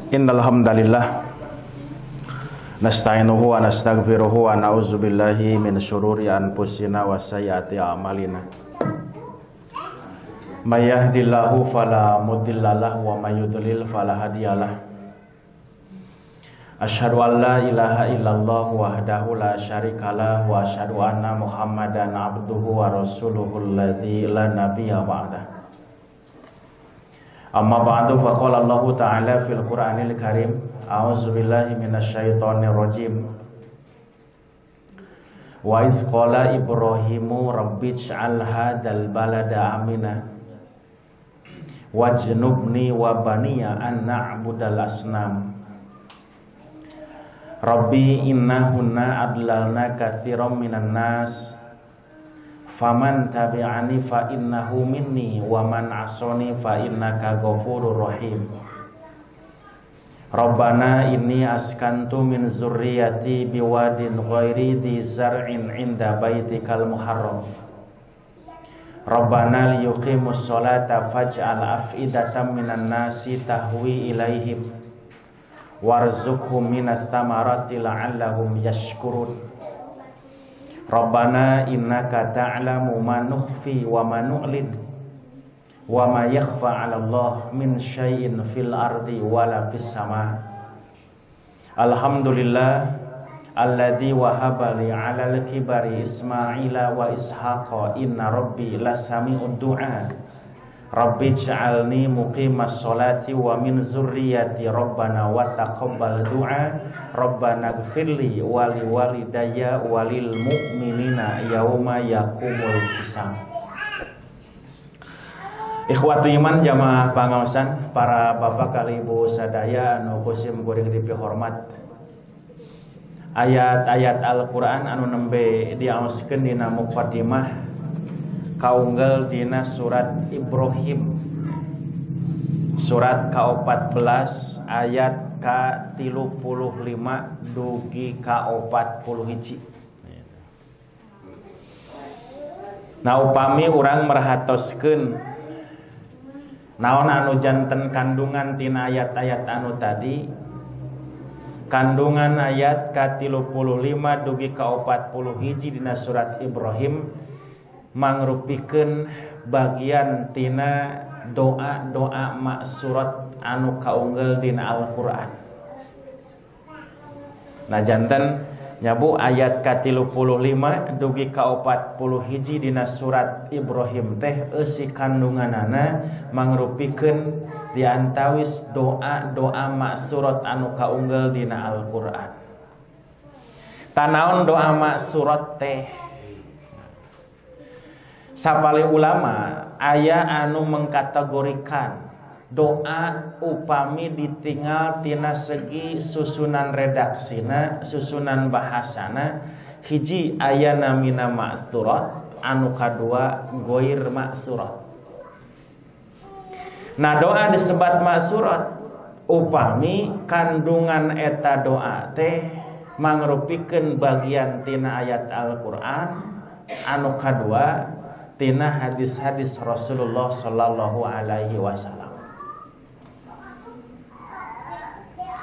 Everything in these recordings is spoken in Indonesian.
Innal hamdalillah nasta'inuhu wa nastaghfiruhu wa na'udzu billahi min syururi anfusina wa sayyiati a'malina. May yahdihillahu fala mudhillalah wa may yudlil fala hadiyalah. Asyhadu an la ilaha illallah wahdahu la syarikalah wa asyhadu anna Muhammadan abduhu wa rasuluhul ladzi la nabiyya ba'dah. Amma ba'du fa qala Allah ta'ala fil Qur'anil Karim a'udzu billahi minasyaitonir rajim. Wa iz qala Ibrahimu rabbij'al hadzal balada amina wajnubni wa baniya an na'budal asnam. Rabbi innahunna adlalna katsiran minan nas faman tabi'ani fa innahu minni wa man asani fa innaka ghafurur rahim. Rabbana inni askantu min zurriyyati biwadin ghairi dzi zar'in 'inda baitikal muharram. Rabbana liyuqimus sholata faj'al af'idatan minan nasi tahwi ilaihim warzuqhum minas thamarati la'allahum yashkurun. Rabbana innaka ta'lamu ma nukhfi wa ma nu'lin wa ma yakhfa 'ala Allah min syai'in fil ardi wala fis sama. Alhamdulillah alladzi wahaba li 'alal kibari Ismaila wa Ishaqa inna rabbi lasami'ud du'a. Rabbi ij'alni muqimas sholati wa min zurriyyati Rabbana wa taqabbal du'a. Rabbana ighfirli wa li walidayya wa lil mu'minina yauma yaqumul hisab. Ikhwatu iman jamaah pangaosan, para bapak kali ibu sadaya anu kusim kuring dipihormat. Ayat-ayat Al-Qur'an anu nembe diaoskeun dina muqaddimah kaunggal dina surat Ibrahim, surat ka-14 ayat ka-35 dugi ka-41. Nah upami urang merhatoskeun naon anu janten kandungan tina ayat-ayat anu tadi, kandungan ayat ka-35 dugi ka-41 dina surat Ibrahim mangrupikeun bagian tina doa-doa maksurat anu kaunggeul dina Al-Qur'an. Nah janten nyabu ayat ka-35 dugi ka-41 dina surat Ibrahim teh eusi kandunganana mangrupikeun diantawis doa-doa maksurat anu kaunggeul dina Al-Qur'an. Tanaon doa maksurat teh? Sapale ulama aya anu mengkategorikan doa upami ditinggal tina segi susunan redaksina, susunan bahasana, hiji aya namina ma'tsurat, anu kadua goir ma'tsurat. Nah doa disebat ma'tsurat upami kandungan eta doa teh mangrupikeun bagian tina ayat Al-Qur'an, anu kadua tina hadis-hadis Rasulullah sallallahu alaihi wasallam.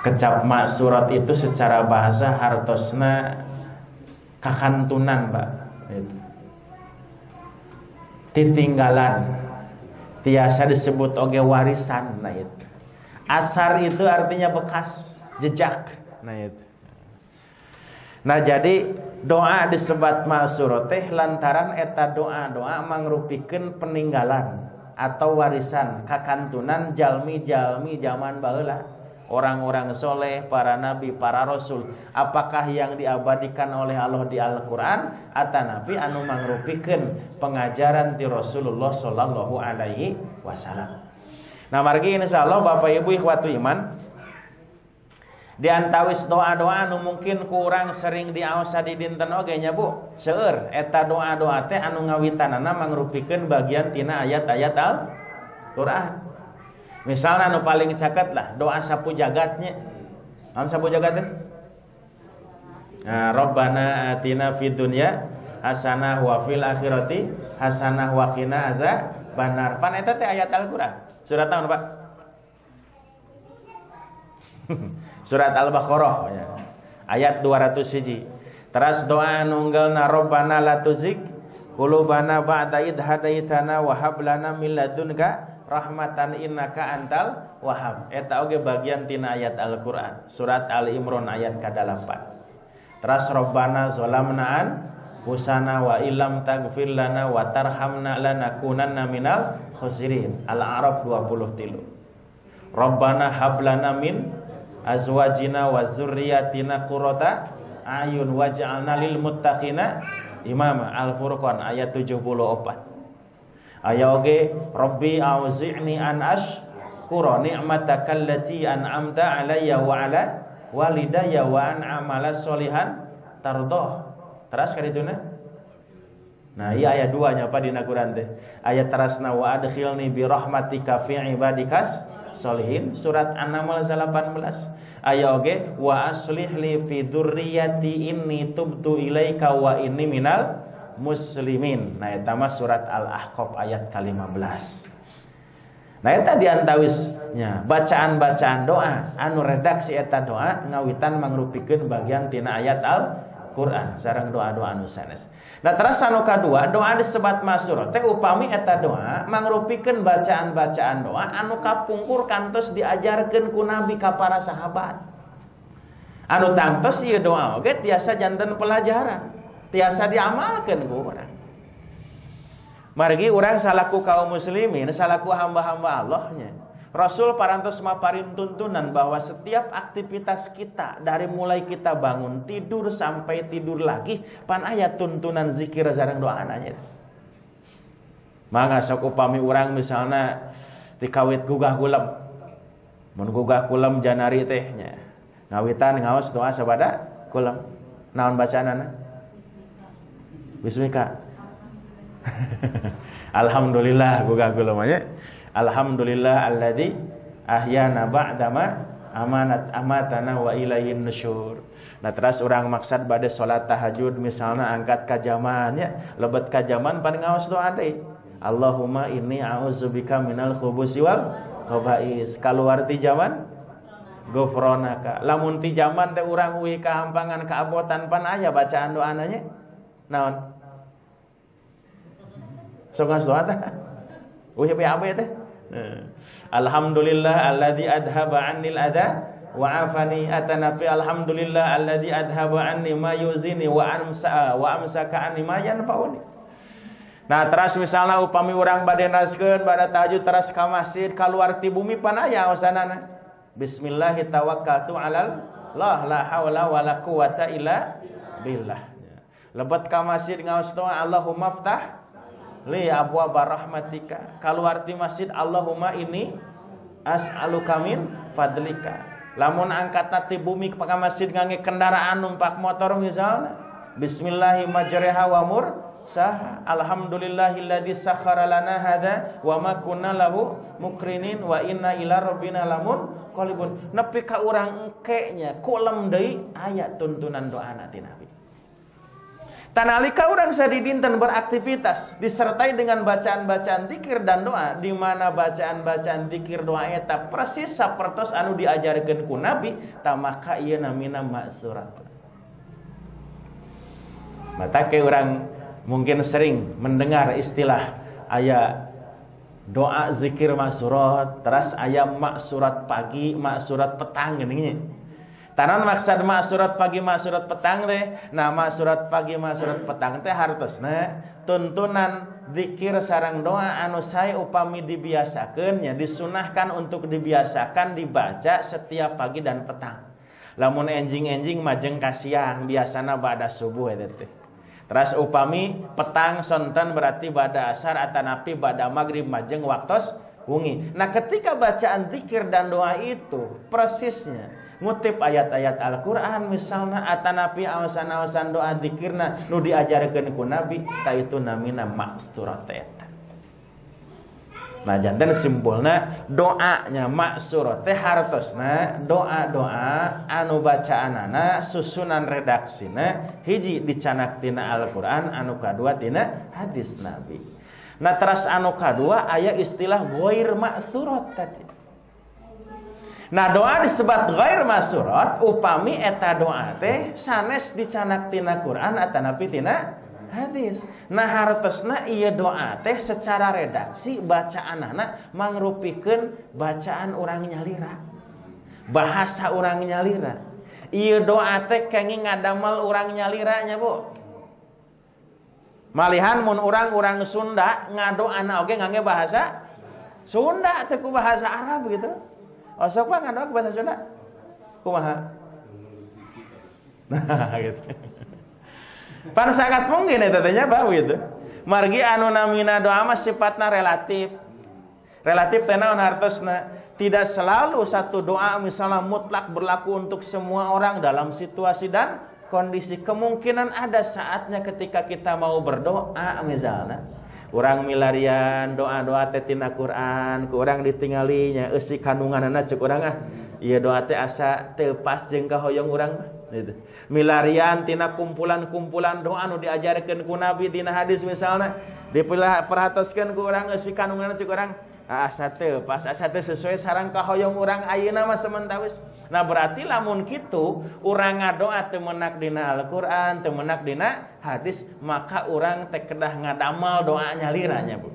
Kecap maksurat itu secara bahasa hartosna kakantunan, Pak. Titinggalan. Tiasa disebut oge warisan, nah itu. Asar itu artinya bekas, jejak, nah itu. Nah jadi doa disebat ma'surat teh lantaran eta doa-doa mangrupikeun peninggalan atau warisan kakantunan jalmi-jalmi zaman baheula, orang-orang soleh, para nabi, para rasul. Apakah yang diabadikan oleh Allah di Al-Qur'an atanapi anu mangrupikeun pengajaran ti Rasulullah sallallahu alaihi wasallam. Nah margi insyaallah Bapak Ibu ikhwatu iman, di antawis doa-doa anu mungkin kurang sering diaosa di dinten oge nya Bu, seueur eta doa-doa teh anu ngawitanana mangrupikeun bagian tina ayat-ayat Al-Qur'an. Misalna anu paling caket lah doa sapu jagatnya. Naon sapu jagat teh? Nah, Rabbana atina fid dunya hasanah wa fil akhirati hasanah wa qina azabannar. Pan eta teh ayat Al-Qur'an. Surat naon, Pak? Surat Al-Baqarah ya. Ayat 201. Teras doa nunggalna Rabbana la tuzigh qulubana ba'da idh hadaitana wa hab lana min ladunka rahmatan innaka antal wahhab. Eta oge bagian tina ayat Al-Qur'an. Surat Al-Imran ayat ke-8. Teras Rabbana zalamna anfusana wa illam taghfir lana wa tarhamna lanakunanna minal khasirin. Al-A'raf 23. Rabbana hab lana min azwajina wa dzurriyyatina qurrata ayun waj'alna lil muttaqina imama. Al-Furqan ayat 74. Aya oge Rabbi auzi'ni an ashkura ni'mataka allati an'amta alayya wa ala walidayya wa an amala sholihan tardah. Teras kadituna. Nah, iya ayat 2 nya apa dina Quran teh. Ayat terasna wa adkhilni bi rahmatika fi ibadikas sholihin. Surat An-Naml 18. Aya oge wa aslih li fi dzurriyyati inni tubtu ilaika wa inni minal muslimin. Nah eta mah surat Al-Ahqaf ayat ke-15. Nah eta diantawisnya bacaan-bacaan doa anu redaksi eta doa ngawitan mangrupikeun bagian tina ayat Al-Qur'an sareng doa-doa anu sanes. Nah terus anu kadua doa disebat masyhur teh upami eta doa mangrupikeun bacaan-bacaan doa anu kapungkur kantos diajarkeun ku Nabi ka para sahabat. Anu tangtos ieu doa oge tiasa janten pelajaran, tiasa diamalkeun ku urang. Margi urang salaku kaum muslimin, salaku hamba-hamba Allahnya. Rasul parantos maparin tuntunan bahwa setiap aktivitas kita dari mulai kita bangun tidur sampai tidur lagi pan aya tuntunan zikir sareng doa ananya. Mangga sok upami urang misalna dikawit gugah kulam. Mun gugah kulam janari teh nya. Ngawitan ngaos doa sabada kulam. Naon bacaanana? Bismika. Alhamdulillah gugah kulam nya. Alhamdulillah alladzi ahyana ba'dama amatana wa ilaihin nusyur. Nah terus urang maksad bade salat tahajud misalna angkat ka jamannya, lebet ka jaman pan ngaos doa deui. Allahumma inni a'udzubika minal khubusi wal khaba'is. Kaluar ti jaman ghufranaka. Lamun ti jaman teh urang uwi kahampangan kaabotan pan aya bacaan doana nya. Naon? Sok ngaos doa teh. Uih apa teh? Alhamdulillah alladzi adhaba 'annil adha wa 'afani atanafi alhamdulillah alladzi adhaba 'anni ma yuzini wa amsaka 'anni ma yanfa'uni. Nah, terus misalnya upami urang bade naskeun bade tahajud teras ka masjid kaluar ti bumi pan aya osanana. Bismillah tawakkaltu 'alal Allah la haula wala quwata illa billah. Lebet ka masjid ngaos doa Allahumma ftah li abwaaba rahmatika. Kaluar ti masjid Allahumma inni as'aluka min fadlika. Lamun angkatna ti bumi ka masjid ngangge kendaraan numpak motor misalna bismillahi majriha wa mursaha alhamdulillahilladzi sakhkhara lana hadza wa ma kunna lahu mukrinin wa inna ila rabbina lamun qalibun. Nepi ka urang engke nya kulem deui aya tuntunan doana ti Nabi. Tanalika urang sadidinten beraktivitas disertai dengan bacaan-bacaan zikir dan doa, di mana bacaan-bacaan zikir doa eta persis sapertos anu diajarkeun ku Nabi, ta maka ieu namina ma'surat. Mata ke urang mungkin sering mendengar istilah aya doa zikir ma'surat, teras aya ma'surat pagi, ma'surat petang geuning. Tanan maksud ma'surat pagi ma'surat petang teh. Nah ma'surat pagi ma'surat petang teh hartosna tuntunan zikir sareng doa anu sae upami dibiasakeun nya disunahkan untuk dibiasakan dibaca setiap pagi dan petang. Lamun enjing-enjing majeng ka siang biasana ba'da subuh eta teh. Terus upami petang sonten berarti ba'da asar atanapi ba'da maghrib majeng waktos wengi. Nah ketika bacaan zikir dan doa itu persisnya ngutip ayat-ayat Al-Qur'an misalna atanapi awasan-awasan doa zikirna nu diajarkeun ku Nabi ta itu namina ma'surat eta. Nah janten simpulna doanya ma'surat teh hartosna doa-doa anu bacaanana susunan redaksina hiji dicanak tina Al-Qur'an anu kadua tina hadis Nabi. Nah teras anu kadua aya istilah ghair ma'surat tadi. Nah doa disebut ghair masurat upami eta doa teh sanes dicanak tina Quran atanapi tina hadis. Nah hartosna ieu doa teh secara redaksi bacaanana mangrupikeun bacaan urang nyalira. Bahasa urang nyalira. Ieu doa teh kenging ngadamel urang nyalira nya Bu. Malihan mun urang Sunda ngadoana oge ngangge bahasa Sunda teh ku bahasa Arab gitu. Oh sok Pak ngadoa ke bahasa Sunda? Kumaha? Nah gitu. Pan sangat mungkin eta teh nya Pak gitu. Margi anu namina doa mah sifatna relatif. Relatif teh naon hartosna? Tidak selalu satu doa misalnya mutlak berlaku untuk semua orang dalam situasi dan kondisi. Kemungkinan ada saatnya ketika kita mau berdoa misalnya urang milarian doa-doa teh tina Quran, ku urang ditingalinya eusi kandunganna ceuk urang ieu doa teh asa teu pas jeung kahoyong urang gitu. Milarian tina kumpulan-kumpulan doa nu diajarkeun ku Nabi tina hadis misalna diperhatoskeun ku urang eusi kandunganna ceuk urang asa teu pas asa teu sesuai sareng kahoyong urang ayeuna mah sementawis. Nah berarti lamun kitu urang ngadoa teu meunang dina Al-Qur'an, teu meunang dina hadis, maka urang teh kedah ngadamal doa nyalira nya Bu.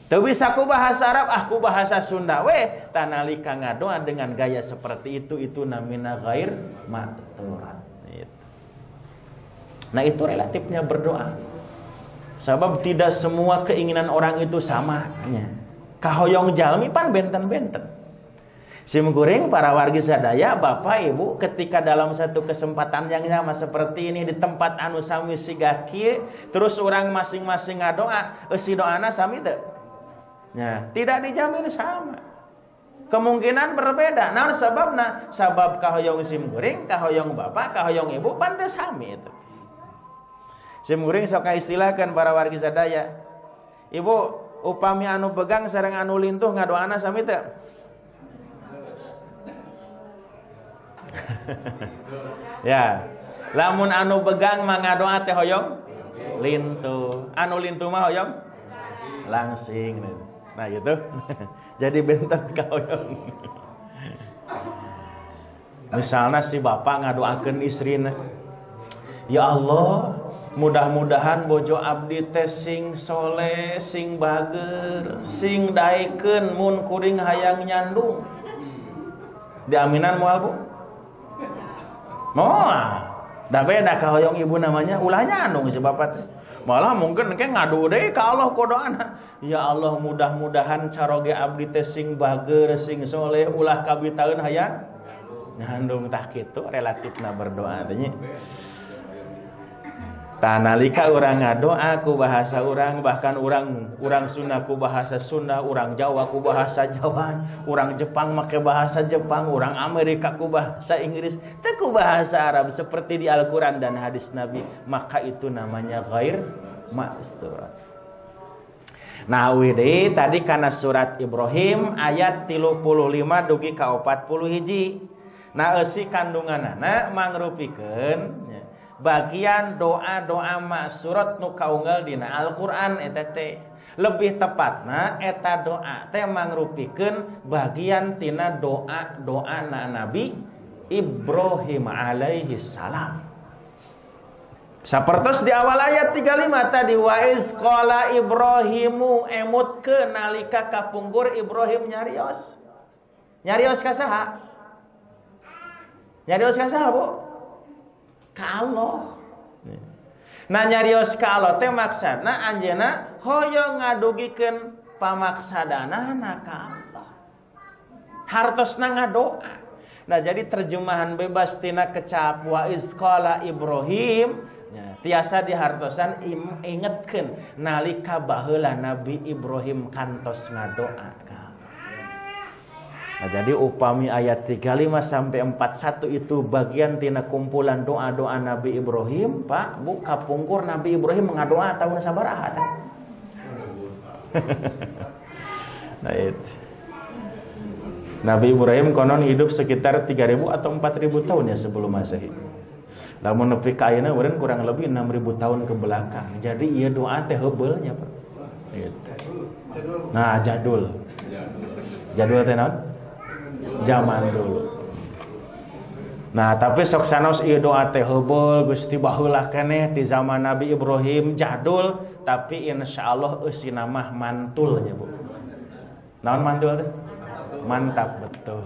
Teu bisa ku bahasa Arab, ku bahasa Sunda we, tanalika ngadoa dengan gaya seperti itu namina ghair ma'turat. Gitu. Nah itu relatifnya berdoa. Sebab tidak semua keinginan orang itu sama nya. Kahoyong jalmi pan benten-benten. Simkuring para wargi sadaya, Bapak Ibu, ketika dalam satu kesempatan yang sama seperti ini di tempat anu sami siga kieu, terus orang masing-masing ngadoa, eusi doana sami teu? Nya, tidak dijamin sama. Kemungkinan berbeda. Naon sababna? Sabab kahoyong simkuring, kahoyong Bapak, kahoyong Ibu pan teu sami itu. Simkuring sok kaistilahkeun para wargi sadaya. Ibu, upami anu pegang sareng anu lintuh ngadoana sami teu? Ya, lamun anu begang mah ngadoa teh hoyong lintuh, anu lintuh mah hoyong langsing. Nah gitu. Jadi benten ka hoyong. Misalnya si bapak ngadoakeun istrina, ya Allah, mudah-mudahan bojo abdi teh sing soleh, sing bager, sing daekeun mun kuring hayang nyandung. Diaminan moal Bu? Dah beda kahoyong ibu namanya ulahnya anu si bapak teh. Malah mungkin kayak ngadu deui ka Allah kodoana. Ya Allah mudah-mudahan caroge abdi teh sing bager sing soleh ulah kabitaeun hayang ngandung tah kitu relatifna berdoa teh nya. Tah nalika urang ngadoa ku bahasa urang, bahkan urang Sunda ku bahasa Sunda, urang Jawa ku bahasa Jawa, urang Jepang make bahasa Jepang, urang Amerika ku bahasa Inggris, teu ku bahasa Arab seperti di Al-Qur'an dan hadis Nabi, maka itu namanya ghair ma'sturat. Nah deui tadi kana surat Ibrahim ayat 35 dugi ka 41. Nah eusi kandunganana mangrupikeun bagian doa-doa ma'surat nu kaunggal dina Al-Qur'an eta teh. Lebih tepatna eta doa teh mangrupikeun bagian tina doa-doana Nabi Ibrahim alaihi salam. Sapertos di awal ayat 35 tadi wa iz qala Ibrahimu emutkeun nalika kapungkur Ibrahim nyarios. Nyarios ka saha? Nyarios ka saha, Bu? Ka Allah. Nah nyarios ka Allah teh maksudna anjeunna hoyong ngadugikeun pamaksadana ka Allah. Hartosna ngadoa. Nah jadi terjemahan bebas tina kecap wa iz qala Ibrahim tiasa dihartosan ingetkeun nalika baheula Nabi Ibrahim kantos ngadoa ka. Nah, jadi upami ayat 35 sampai 41 itu bagian tina kumpulan doa-doa Nabi Ibrahim, Pak, Bu, kapungkur Nabi Ibrahim mengadoa tahun sabaraha tah? Nah, itu. Nabi Ibrahim konon hidup sekitar 3.000 atau 4.000 tahun ya sebelum Masehi. Lamun nepi ka ayeuna meureun kurang lebih 6.000 tahun ke belakang. Jadi ieu doa teh heubeul nya, Pak. Gitu. Nah, jadul. Jadul teh naon? zaman dulu. Nah, tapi sok sanaos ieu doa teh heubeul Gusti baheula keneh ti zaman Nabi Ibrahim jadul, tapi insyaallah eusina mah mantul nya, Bu. Naon mantul teh? Mantap betul.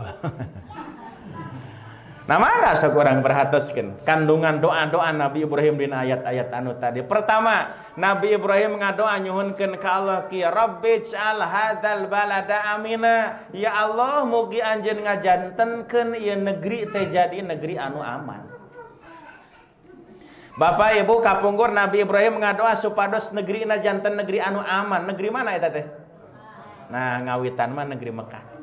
Nah, mangga sok urang perhatoskeun kandungan doa-doa Nabi Ibrahim dina ayat-ayat anu tadi. Pertama, Nabi Ibrahim ngadoa nyuhunkeun ka Allah ki Rabbij'al hadzal balada amina. Ya Allah, mugi anjeun ngajantenkeun ieu negeri teh jadi negeri anu aman. Bapak Ibu kapungkur Nabi Ibrahim ngadoa supados negrina janten negeri anu aman. Negeri mana eta teh? Nah, ngawitan mah negeri Mekah.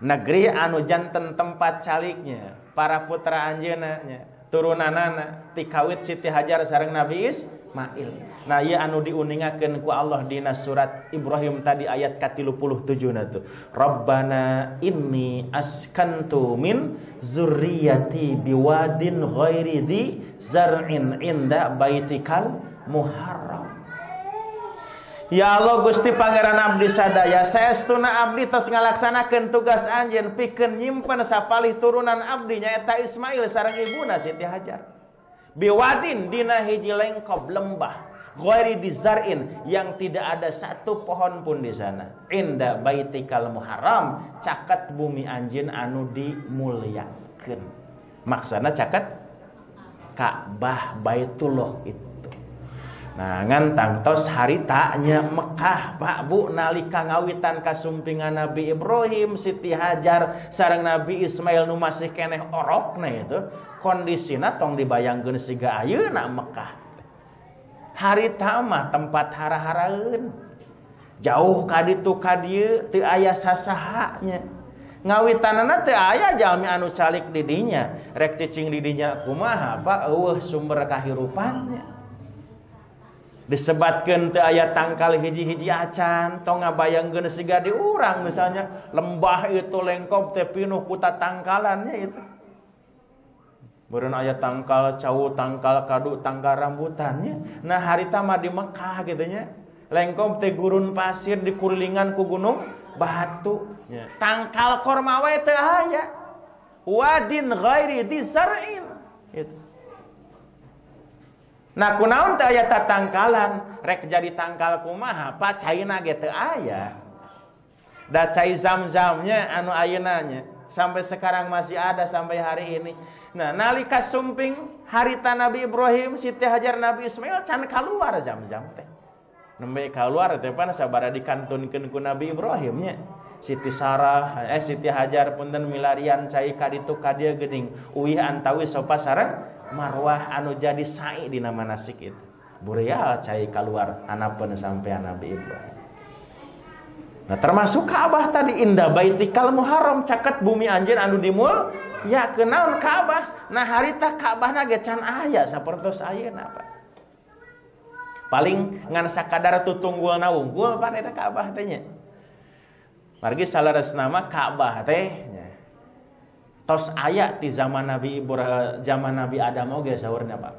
Negeri anu janten tempat caliknya para putra anjeunna nya turunanana ti kawit Siti Hajar sareng Nabi Ismail. Nah, ieu anu diuningakeun ku Allah dina surat Ibrahim tadi ayat ka-37 na tuh. Rabbana inni askantu min zurriyyati biwadin ghairi dzi zar'in inda baitikal muharram. Ya Allah Gusti Pangeran abdi sadaya, saestuna abdi tos ngalaksanakeun tugas anjeun pikeun nyimpen sapalih turunan abdi nyaeta Ismail sareng ibuna Siti Hajar. Biwadin dina hiji lengkop lembah, ghairi dizar'in yang tidak ada satu pohon pun di sana. Inda baitikal muharram, caket bumi anjeun anu dimulyakeun. Maksana caket Ka'bah Baitullah itu. Nah, ngantang tos haritanya Mekah Pak Bu nalika ngawitan kasumpingan Nabi Ibrahim, Siti Hajar sareng Nabi Ismail nu masih keneh orokna itu kondisina tong dibayangkeun siga ayeuna Mekah. Harita mah tempat hara-haraeun. Jauh ka ditu ka dieu teu aya sasahanya. Ngawitanana teu aya jalmi anu salik di dinya, rek cicing di dinya kumaha Pak eueuh sumber kahirupannya. Disebatkeun teu aya tangkal hiji-hiji acan, tong ngabayangkeun siga di urang misalnya lembah itu lengkop teh pinuh ku tatangkalannya itu. Beureun aya tangkal cau, tangkal kadu, tangkal rambutannya. Nah, harita mah di Mekah kitu nya. Lengkop teh gurun pasir dikulilingan ku gunung batu. Tangkal korma wae teu aya. Wadin ghairi dzar'in. Itu. Nah, kunaon teh aya tatangkalan, rek jadi tangkal kumaha? Pacaina ge teu aya. Da cai Zam-Zamnya anu ayeuna nya sampai sekarang masih ada sampai hari ini. Nah, nalika sumping harita Nabi Ibrahim, Siti Hajar, Nabi Ismail can kaluar Zam-Zam teh. Nembe kaluar teh pan sabara dikantunkeun ku Nabi Ibrahim nya. Siti Hajar punten milarian cai ka ditu ka dieu geuning uih antawi sopa sareng Marwah anu jadi sa'i dina manasik itu. Bureal cai kaluar hanapeun sampean Nabi Ibrahim. Nah, termasuk Ka'bah tadi inda baitikal muharram caket bumi anjeun anu dimul ya kenaon Ka'bah. Nah, harita Ka'bahna ge can aya sapertos ayeuna Pak. Paling ngan sakadar tutunggulna wungkul pan eta Ka'bah teh nya. Margi salaresna mah Ka'bah teh tos aya di zaman Nabi Ibrahim, zaman Nabi Adam oge saurna Pak.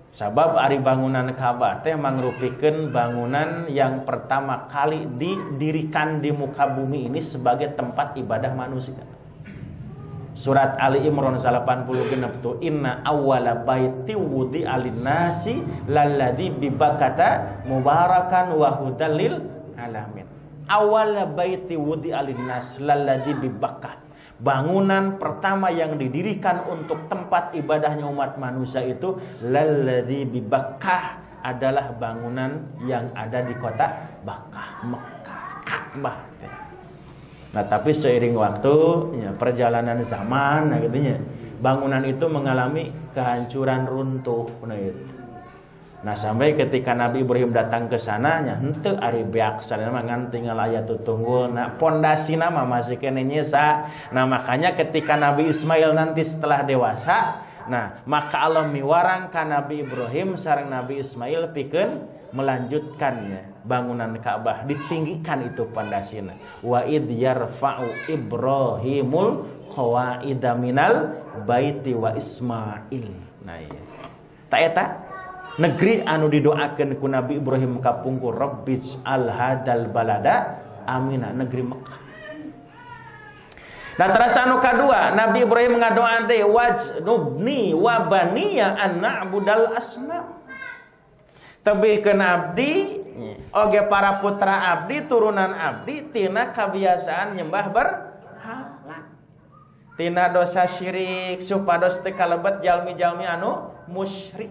Sabab ari bangunan Ka'bah teh mangrupikeun bangunan yang pertama kali didirikan di muka bumi ini sebagai tempat ibadah manusia. Surat Ali Imran 86 tu inna awwala baiti wudi'a lin-nasi lalladzi bibakata mubarakan wa hudal lil alamin. Awwala baiti wudi'a lin-nas lalladzi bibakah. Bangunan pertama yang didirikan untuk tempat ibadahnya umat manusia itu lalladzi bibakah adalah bangunan yang ada di kota Bakkah, Mekah, Ka'bah. Nah, tapi seiring waktu, ya, perjalanan zaman, nah gitunya, bangunan itu mengalami kehancuran runtuh. Nah, sampai ketika Nabi Ibrahim datang ke sananya, henteu ari beak sana mah ngan tinggal aya tutunggul. Nah, pondasina mah masih kene nyesa. Nah, makanya ketika Nabi Ismail nanti setelah dewasa, nah, maka Allah miwarang ka Nabi Ibrahim sareng Nabi Ismail pikeun melanjutkannya bangunan Ka'bah, ditinggikan itu pondasina. Wa id yarfa'u Ibrahimul qawaida minal baiti wa Ismail. Nah, iya. Ta eta negeri anu didoakeun ku Nabi Ibrahim kapungkur Rabbij al hadal balada amina, negeri Mekah. Dan terasa anu kadua, Nabi Ibrahim ngadoa teh wajnubni wa baniya an na'budal asnam. Tebihkeun abdi oge para putra abdi turunan abdi tina kabiasaan nyembah berhala. Tina dosa syirik supados teu kalebet jalmi-jalmi anu musyrik.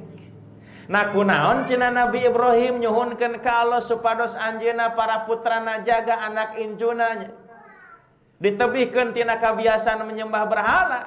Nah kunaon cenah Nabi Ibrahim nyuhunkeun ka Allah supados anjeunna para putrana jaga anak injuna ditebihkeun tina kabiasaan menyembah berhala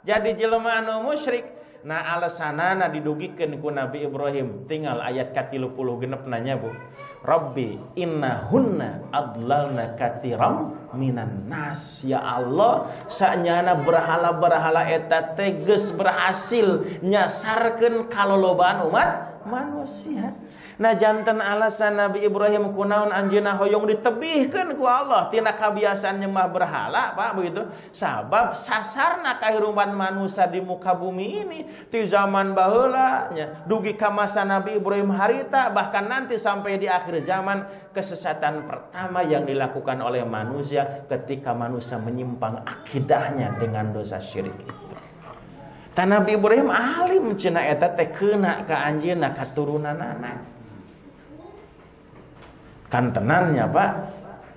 jadi jelema anu musyrik. Nah alasanana didugikeun ku Nabi Ibrahim tinggal ayat ka-30 genep nanya Bu. Rabbi innahunna adlalna katiram minan nas. Ya Allah saenyana berhala-berhala eta teh geus berhasil nyasarkeun kalolobaan umat manusia. Nah janten alasan Nabi Ibrahim kunaon anjeunna hoyong ditebihkeun ku Allah tina kabiasaan nyembah berhala Pak begitu. Sabab sasarna kahirupan manusia di muka bumi ini ti zaman baheula nya dugi ka masa Nabi Ibrahim harita bahkan nanti sampai di akhir zaman kesesatan pertama yang dilakukan oleh manusia ketika manusia menyimpang akidahnya dengan dosa syirik itu. Ta Nabi Ibrahim alim cenah eta teh keuna ka anjeunna katurunanana. Kan tenannya Pak,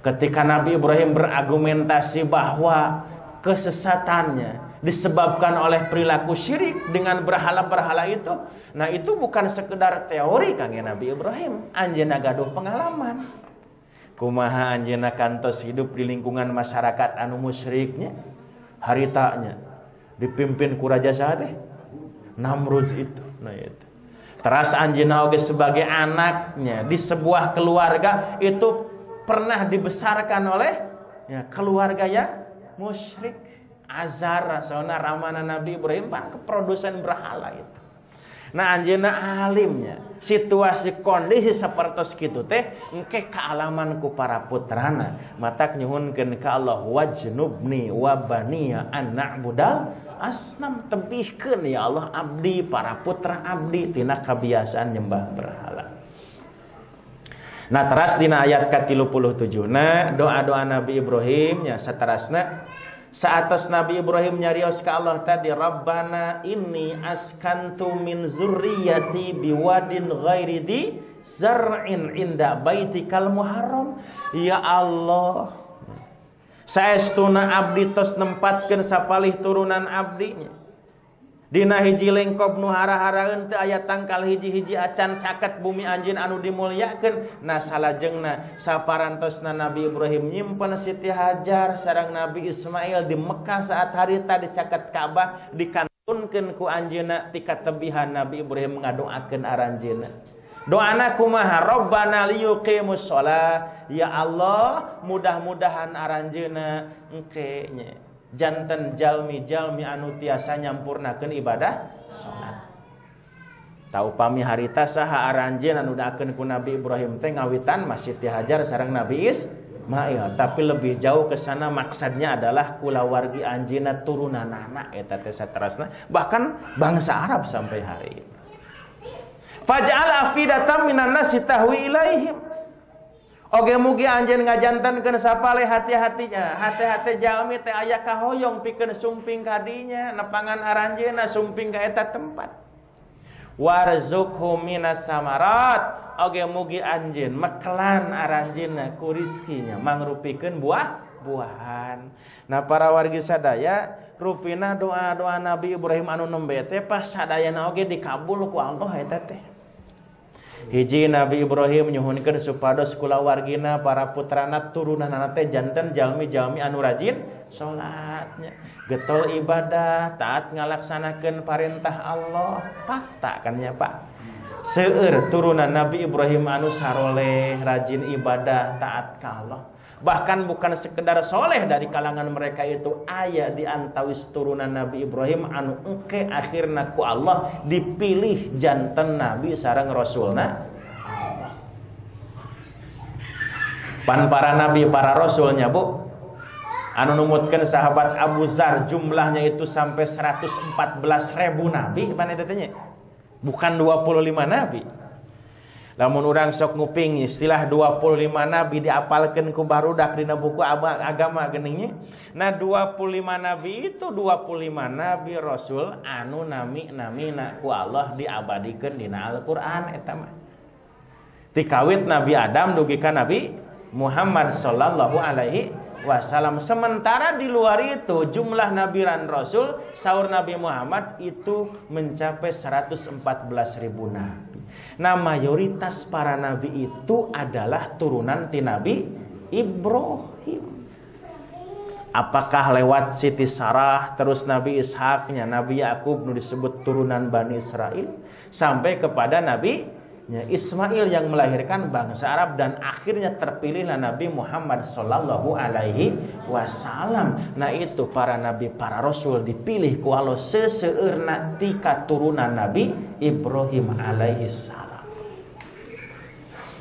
ketika Nabi Ibrahim berargumentasi bahwa kesesatannya disebabkan oleh perilaku syirik dengan berhala-berhala itu, nah itu bukan sekedar teori kangge Nabi Ibrahim, anjeunna gaduh pengalaman. Kumaha anjeunna kantos hidup di lingkungan masyarakat anu musyriknya, haritanya dipimpin ku raja saha teh? Namrud itu. Nah itu. Teras anjeunna oge sebagai anaknya di sebuah keluarga itu pernah dibesarkan oleh keluarga yang musyrik. Azar sauna ramana Nabi Ibrahim pan keprodusen berhala itu. Nah anjeunna alimnya situasi kondisi sapertos kitu teh engke kaalaman ku para putrana matak nyuhunkeun ka Allah wajnubni wa baniya an na'budal asnam. Tebihkeun ya Allah abdi para putra abdi tina kabiasaan nyembah berhala. Nah teras dina ayat ka-37 doa-doa Nabi Ibrahim nya saterasna saatos Nabi Ibrahim nyarios ka Allah tadi Rabbana inni askantu min zurriyyati biwadin ghairi di zar'in inda baitikal muharram. Ya Allah saestuna abdi tos nempatkeun sapalih turunan abdinya dina hiji lengkop nu hara-haraeun teu aya tangkal hiji-hiji acan caket bumi anjeun anu dimulyakeun. Nah salajengna saparantosna Nabi Ibrahim nyimpen Siti Hajar sareng Nabi Ismail di Mekah saat harita dicaket Ka'bah dikantunkeun ku anjeunna ti katebihan Nabi Ibrahim ngadoakeun aranjeunna. Doana kumaha Rabbana liyuqimus shalah. Ya Allah mudah-mudahan aranjeunna engke nya janten jalmi-jalmi anu tiasa nyampurnakeun ibadah salat. Tau pami harita saha aranjeun anu daakeun ku Nabi Ibrahim teh ngawitan Masjid Hajar sareng Nabi Ismail, tapi lebih jauh ke sana maksudnya adalah kulawargi anjeunna turunanana eta teh saterasna bahkan bangsa Arab sampai hari ini. Faj'al afidatan minan nasi tahwi ilaihim. Oge mugi anjeun ngajantenkeun sapale hati-hatinya, hati-hati jalmi teh aya kahoyong pikeun sumping ka dinya, nepangan aranjeunna sumping ka eta tempat. Warzuqhu minas samarat. Oge mugi anjeun mekelan aranjeunna ku rizkinya mangrupikeun buah-buahan. Nah para wargi sadaya, rupina doa-doa Nabi Ibrahim anu nembe teh pas sadayana oge dikabul ku Allah eta teh. Hiji Nabi Ibrahim nyuhunkeun supados kulawargina para putrana turunanna teh janten jalmi-jalmi anu rajin salatnya, getol ibadah, taat ngalaksanakeun parentah Allah. Fakta kan ya Pak. Seueur turunan Nabi Ibrahim anu saroleh, rajin ibadah, taat ka Allah. Bahkan bukan sekedar soleh dari kalangan mereka itu aya di antawis turunan Nabi Ibrahim anu engke akhirna ku Allah dipilih janten Nabi sareng Rasulna Allah. Pan para Nabi para Rasulnya Bu anu numutkeun sahabat Abu Zar jumlahnya itu sampai 114.000 Nabi pan eta teh nya. Bukan 25 Nabi. Lamun urang sok nguping istilah 25 nabi diapalkeun ku barudak dina buku agama geuning nya. Nah 25 nabi itu 25 nabi rasul anu nami-namina ku Allah diabadikeun dina Al-Qur'an eta mah. Ti kawit Nabi Adam dugi ka Nabi Muhammad sallallahu alaihi wasallam. Sementara di luar itu jumlah nabi dan rasul saur Nabi Muhammad itu mencapai 114.000 nabi. Nah mayoritas para nabi itu adalah turunan ti Nabi Ibrahim. Apakah lewat Siti Sarah, terus Nabi Ishaknya, Nabi Yakub nu disebut turunan Bani Israel, sampai kepada Nabi Ismail yang melahirkan bangsa Arab, dan akhirnya terpilihlah Nabi Muhammad sallallahu alaihi wasallam. Nah itu para nabi, para rasul dipilih ku Allah seseueurna ti katurunan Nabi Ibrahim alaihi salam.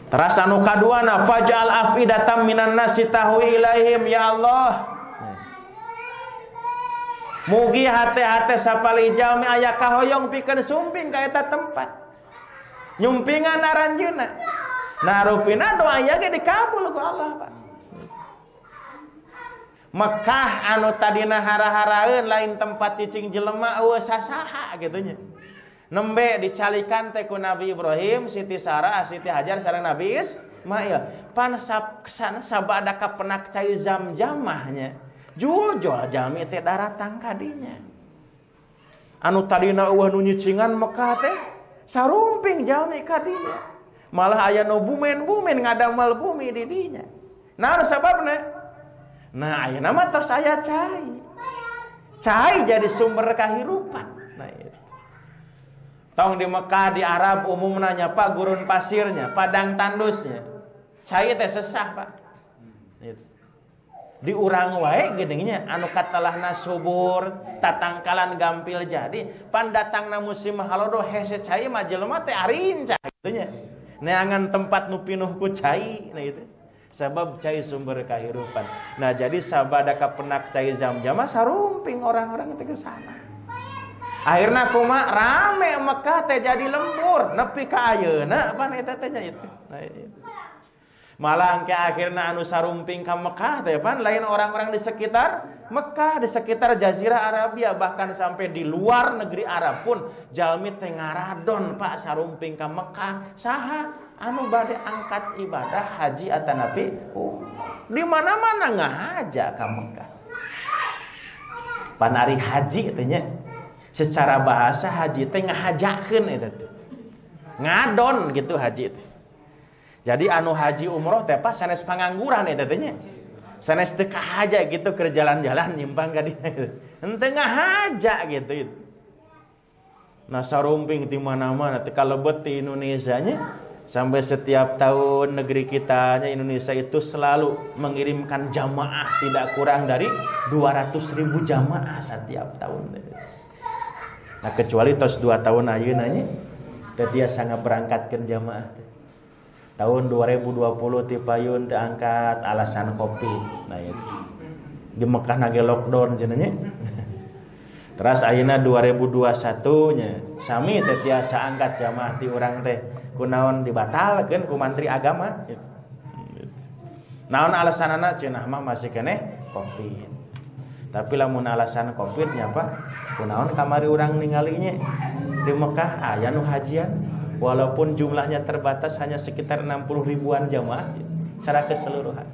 Terus anu kaduana faj'al afidatam minan nasi tahwi ilaihim ya Allah. Mugi hate-hate sapali jalmi aya kahoyong pikeun sumping ka eta tempat. Nyumpingan aranjeuna. Nah rupina doa aya ge dikabul ku Allah, Pak. Mekah anu tadina hara-haraeun lain tempat cicing jelema eueuh sasaha kitu nya. Nembe dicalikan teh ku Nabi Ibrahim, Siti Sarah, Siti Hajar sareng Nabi Ismail. Pan kesana sabada ka penak cai Zamzamahnya. Jual jalmi teh daratang ka dinya. Anu tadina eueuh nu nyicingan Mekah teh sarumping jalmi ka dinya. Malah aya nu bumen-bumen ngadamal bumi di dinya. Nah sababna? Nah ayeuna mah tos aya cai. Cai jadi sumber kahirupan. Nah itu. Tong di Mekah di Arab umumna nyapa gurun pasirnya, padang tandusnya. Cai teh sesah, Pak. Itu. Di urang wae geuning anu katalahna subur, tatangkalan gampil jadi, pan datangna musim halodo hese cai mah jelema teh arincah kitu nya. Neangan tempat nu pinuh ku cai, nah itu. Sebab cai sumber kahirupan. Nah jadi sabada kapenak cai Zamzam sarumping orang-orang teh ke sana. Akhirna kumaha rame Mekah teh jadi lembur nepi ka ayeuna pan eta teh nya itu. Nah itu. Malah ke akhirna anu sarumping ka Mekah teh pan lain orang-orang di sekitar Mekah, di sekitar Jazirah Arabia, bahkan sampai di luar negeri Arab pun jalmi teh ngaradon Pak sarumping ka Mekah. Saha anu bade angkat ibadah haji atanapi di mana-mana ngahaja ka Mekah. Pan ari haji teh nya secara bahasa haji teh ngahajakeun eta teh. Ngadon gitu haji teh. Jadi anu haji umroh teh pas sanes pangangguran eta teh nya. Sanes teu kahaja gitu keur jalan-jalan nyimpang ka dieu. Henteu ngahaja gitu. Nah sarumping di mana-mana teh kalebet di Indonesia nya sampai setiap tahun negeri kita nya Indonesia itu selalu mengirimkan jamaah tidak kurang dari 200.000 jamaah setiap tahun. Nah kecuali tos 2 tahun ayeuna nya teh dia sangat berangkatkeun jamaah. Tahun 2020 ti payun teh angkat alasan Covid. Nah itu. Di Mekah nage lockdown cenah nya. Terus ayeuna 2021 nya sami teh tiasa angkat jamaah ti urang teh kunaon dibatalkeun ku Menteri Agama. Naon alasanana cenah mah masih keneh Covid. Tapi lamun alasan Covid nya Pak, kunaon kamari urang ningalinya di Mekah aya nu hajian walaupun jumlahnya terbatas hanya sekitar 60 ribuan jamaah secara keseluruhan.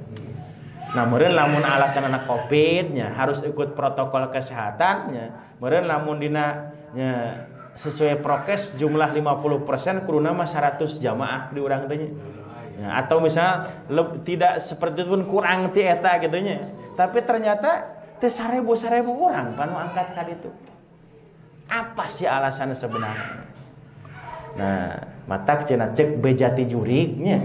Nah, meureun lamun alasanna Covid nya harus ikut protokol kesehatannya, meureun lamun dina nya sesuai prokes jumlah 50% kuruna mah 100 jamaah di urang teh nya. Ya, atau misal tidak seperti itu pun kurang ti eta kitu nya. Tapi ternyata teh 1000 orang panu angkat ka ditu. Apa sih alasan sebenarnya? Nah, matak cenah cek bejati jurignya.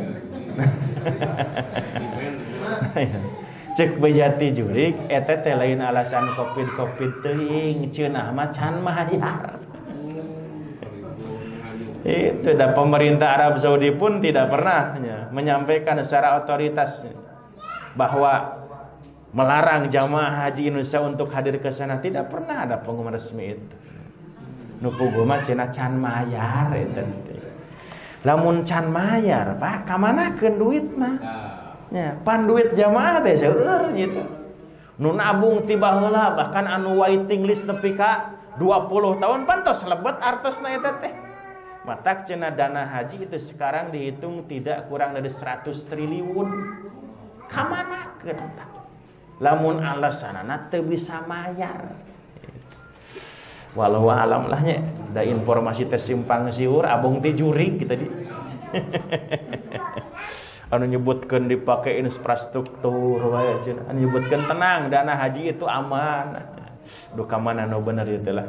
Cek bejati jurig eta teh lain alasan Covid teuing ceunah mah can mahayar. Itu dan pemerintah Arab Saudi pun tidak pernah menyampaikan secara otoritas bahwa melarang jamaah haji Indonesia untuk hadir ke sana. Tidak pernah ada pengumuman resmi itu. Nu puguh mah cenah can mayar eta. Lamun can mayar, Pak, kamanakeun duitna? Ya, pan duit jamaah teh seueur gitu. Nu nabung tiba heula bahkan anu waiting list nepi ka 20 tahun pantos lebet artosna eta teh. Matak cenah dana haji itu sekarang dihitung tidak kurang dari 100 triliun. Kamanakeun tah? Lamun alasanana teu bisa mayar. Walau alam lah nya, da informasi teh simpang siur, abong teh jurig kita di. Anu nyebutkeun dipake infrastruktur wae cenah. Anu nyebutkeun tenang, dana haji itu aman. Duh ka mana nu bener ieu lah.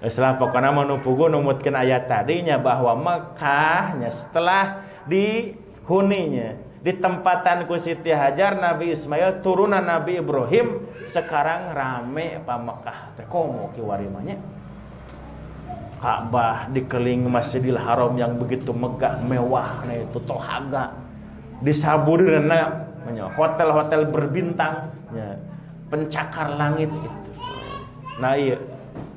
Setelah pokona manu pugu numutkeun ayat tadinya bahwa Mekah nya setelah dihuninya ditempatan ku Siti Hajar Nabi Ismail turunan Nabi Ibrahim sekarang rame pa Mekah teh komo kiwari mah nya. Ka'bah dikeliling Masjidil Haram yang begitu megah mewah na itu tohaga disabureunna hotel-hotel berbintang ya, pencakar langit itu. Nah iya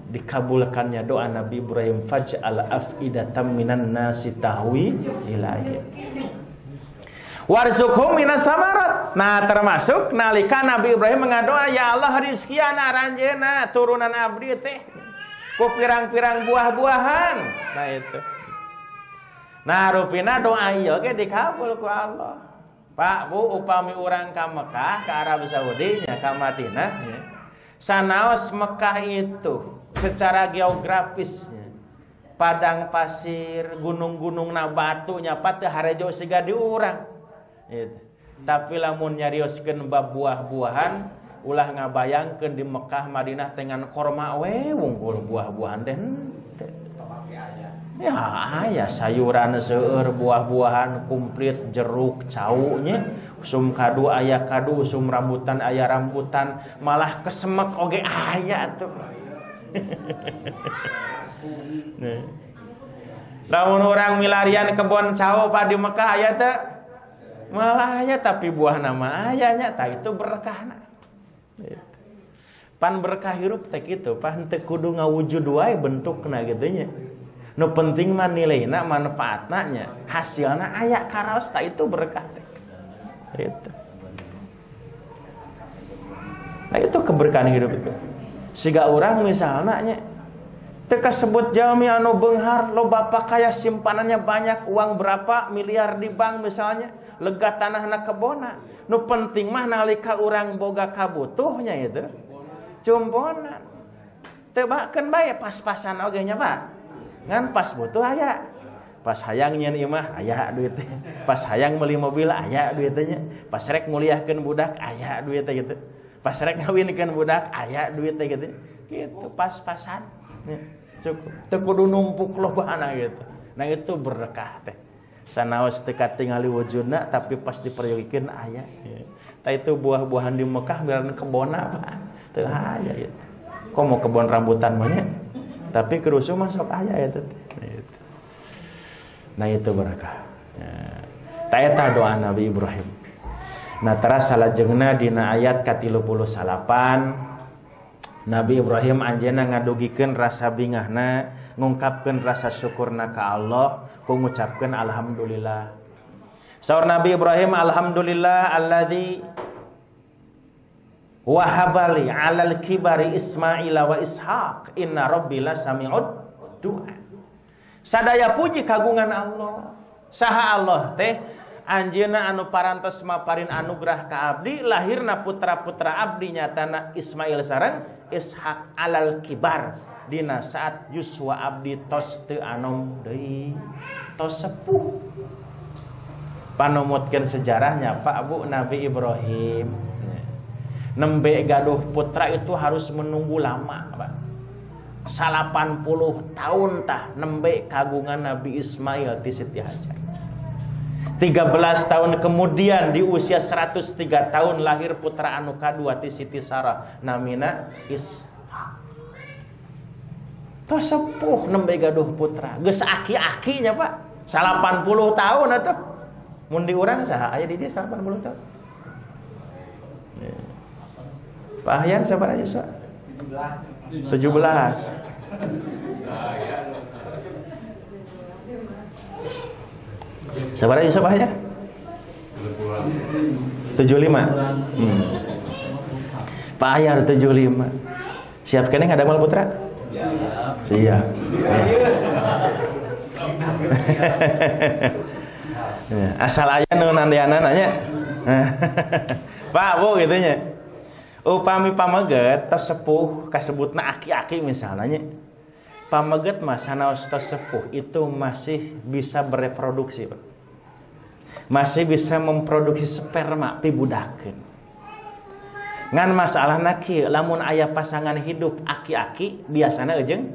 dikabulkannya doa Nabi Ibrahim faj'al af'idatam minan nasi tahwi ilaihi warzuqhum minas samarat. Nah termasuk nalika Nabi Ibrahim mengadoa ya Allah rizkiana ranjeuna turunan abdi teh ku pirang-pirang buah-buahan. Nah itu. Nah rupina doa ieu ge dikabul ku Allah. Pak Bu upami urang ka Mekah ka Arab Saudi nya ka Madinah ya. Sanaos Mekah itu secara geografisnya padang pasir, gunung-gunung na batunya pat teu harejo siga di urang. Gitu. Tapi lamun nyarioskeun bab buah-buahan ulah ngabayangkeun di Mekah Madinah dengan korma we wungkul buah-buahan teh henteu. Ya aya sayuran seueur buah-buahan komplit jeruk cau nya sum kadu aya kadu sum rambutan aya rambutan malah kesemek oge aya tuh. Nah. Lamun orang milarian kebon cau pa di Mekah aya teh malah aya tapi buah nama ayanya tah itu berkahna. Pan berkah hirup teh kitu, pan teu kudu ngawujud wae bentukna kitu nya. Nu penting mah nilaina manfaatna nya, hasilna aya karaos tah itu berkah teh. Itu. Nah itu keberkahan hidup itu. Siga urang misalna nya teu kasebut jalmi anu beunghar loba pakaya simpanannya banyak uang berapa miliar di bank misalnya lega tanahna kebona nu penting mah nalika urang boga kabutuhnya itu cumbonan teu bakeun bae pas-pasan oge nya Pak ngan pas butuh aya pas hayang nyeun ieu mah aya duit teh pas hayang meuli mobil aya duit teh nya pas rek nguliahkeun budak aya duit teh gitu pas rek ngawinkeun budak aya duit teh gitu gitu pas-pasan cukup teu kudu numpuk lobana gitu. Nah itu berkah teh. Sanaos teu katingali wujudna tapi pas diperyoikeun aya. Tah itu buah-buahan di Mekah biaran kebona Pak. Teu aya gitu. Komo kebon rambutan mah nya. Tapi kerusuh mah sok aya eta teh. Nah itu berkah. Tah eta doa Nabi Ibrahim. Nah teras salajengna dina ayat ka-38 Nabi Ibrahim anjeunna ngadugikeun rasa bingahna, ngungkapkeun rasa syukurna ka Allah, ku ngucapkeun alhamdulillah. Saur Nabi Ibrahim alhamdulillah alladzi wahabali 'alal kibari Ismail wa Ishaq inna rabbi lasami'ud du'a. Sadaya puji kagungan Allah. Saha Allah teh anjeunna anu parantos maparin anugerah ka abdi lahirna putra-putra abdi nyatana Ismail sareng Ishak alal kibar dina saat yuswa abdi tos teu anom deui tos sepuh. Panumutkeun sejarahnya Pak Bu Nabi Ibrahim nembe gaduh putra itu harus menunggu lama Pak 80 tahun tah nembe kagungan Nabi Ismail ti Siti Hajar 13 tahun kemudian di usia 103 tahun lahir putra anu kadua ti Siti Sarah namina Ishak. Tos sepuh nembe gaduh putra. Geus aki-akinya Pak. 80 tahun atuh. Mun di urang saha aya di dieu 80 tahun. Pak Ahyan sabaraha Yuswa? 17. Sabaraha Yusuf Hajar? 75. Pak Ayar 75. Siap kene ngadamal putra? Siap. Asal aya nu nandeanan nya. Pak Bu gitunya. Upami pameget tos sepuh kasebutna aki-aki misalnya nya. Pameget mah sanaos tos sepuh itu masih bisa bereproduksi, Pak. Masih bisa memproduksi sperma pi budakeun. Ngan masalahna kieu lamun aya pasangan hidup aki-aki biasana jeung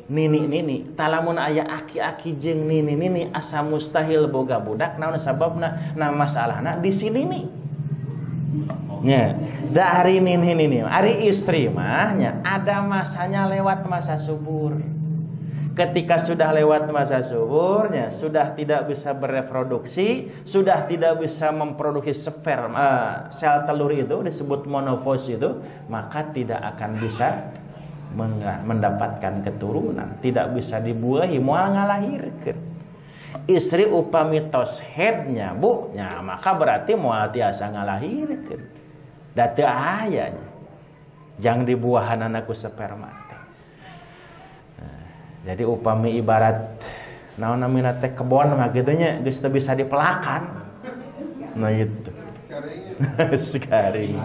nini-nini. Talamun aya aki-aki jeung nini-nini asa mustahil boga budak. Naon sababna? Nah masalahna di sini nih. Nya, dari nini-nini, ari istri mah nya ada masanya lewat masa subur. Ketika sudah lewat masa suburnya, sudah tidak bisa bereproduksi, sudah tidak bisa memproduksi sperma, sel telur itu disebut monofos itu, maka tidak akan bisa mendapatkan keturunan, tidak bisa dibuahi, moal ngalahirkeun. Istri upami tos headnya Bu, nya maka berarti moal tiasa ngalahirkeun. Da teu aya nya. Jang dibuahan anakku sperma. Jadi upami ibarat naon namina teh kebon mah kitu nya geus teu bisa dipelakan. Nah itu. Sekali.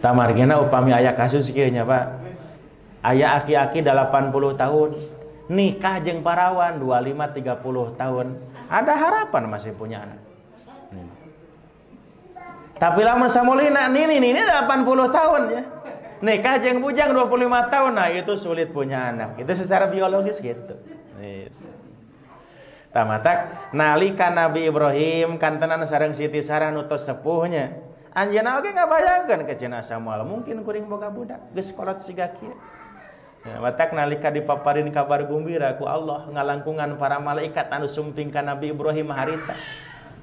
Tamargina upami aya kasus kieu nya Pak. Aya aki-aki 80 tahun nikah jeung parawan 25 30 tahun. Ada harapan masih punya anak. Tapi lamun samulina ini 80 tahun ya. Nikah jeung bujang 25 tahun, nah itu sulit punya anak. Itu secara biologis gitu. Tamatak nalika Nabi Ibrahim kantenan sareng Siti Sarah nu tos sepuhnya. Anjeunna oge ngabayangkeun ke cenah Samuel, mungkin kuring boga budak, geus kolot siga kieu. Ya, matak nalika dipaparin kabar gembira ku Allah ngalangkungan para malaikat anu sumping ka Nabi Ibrahim harita.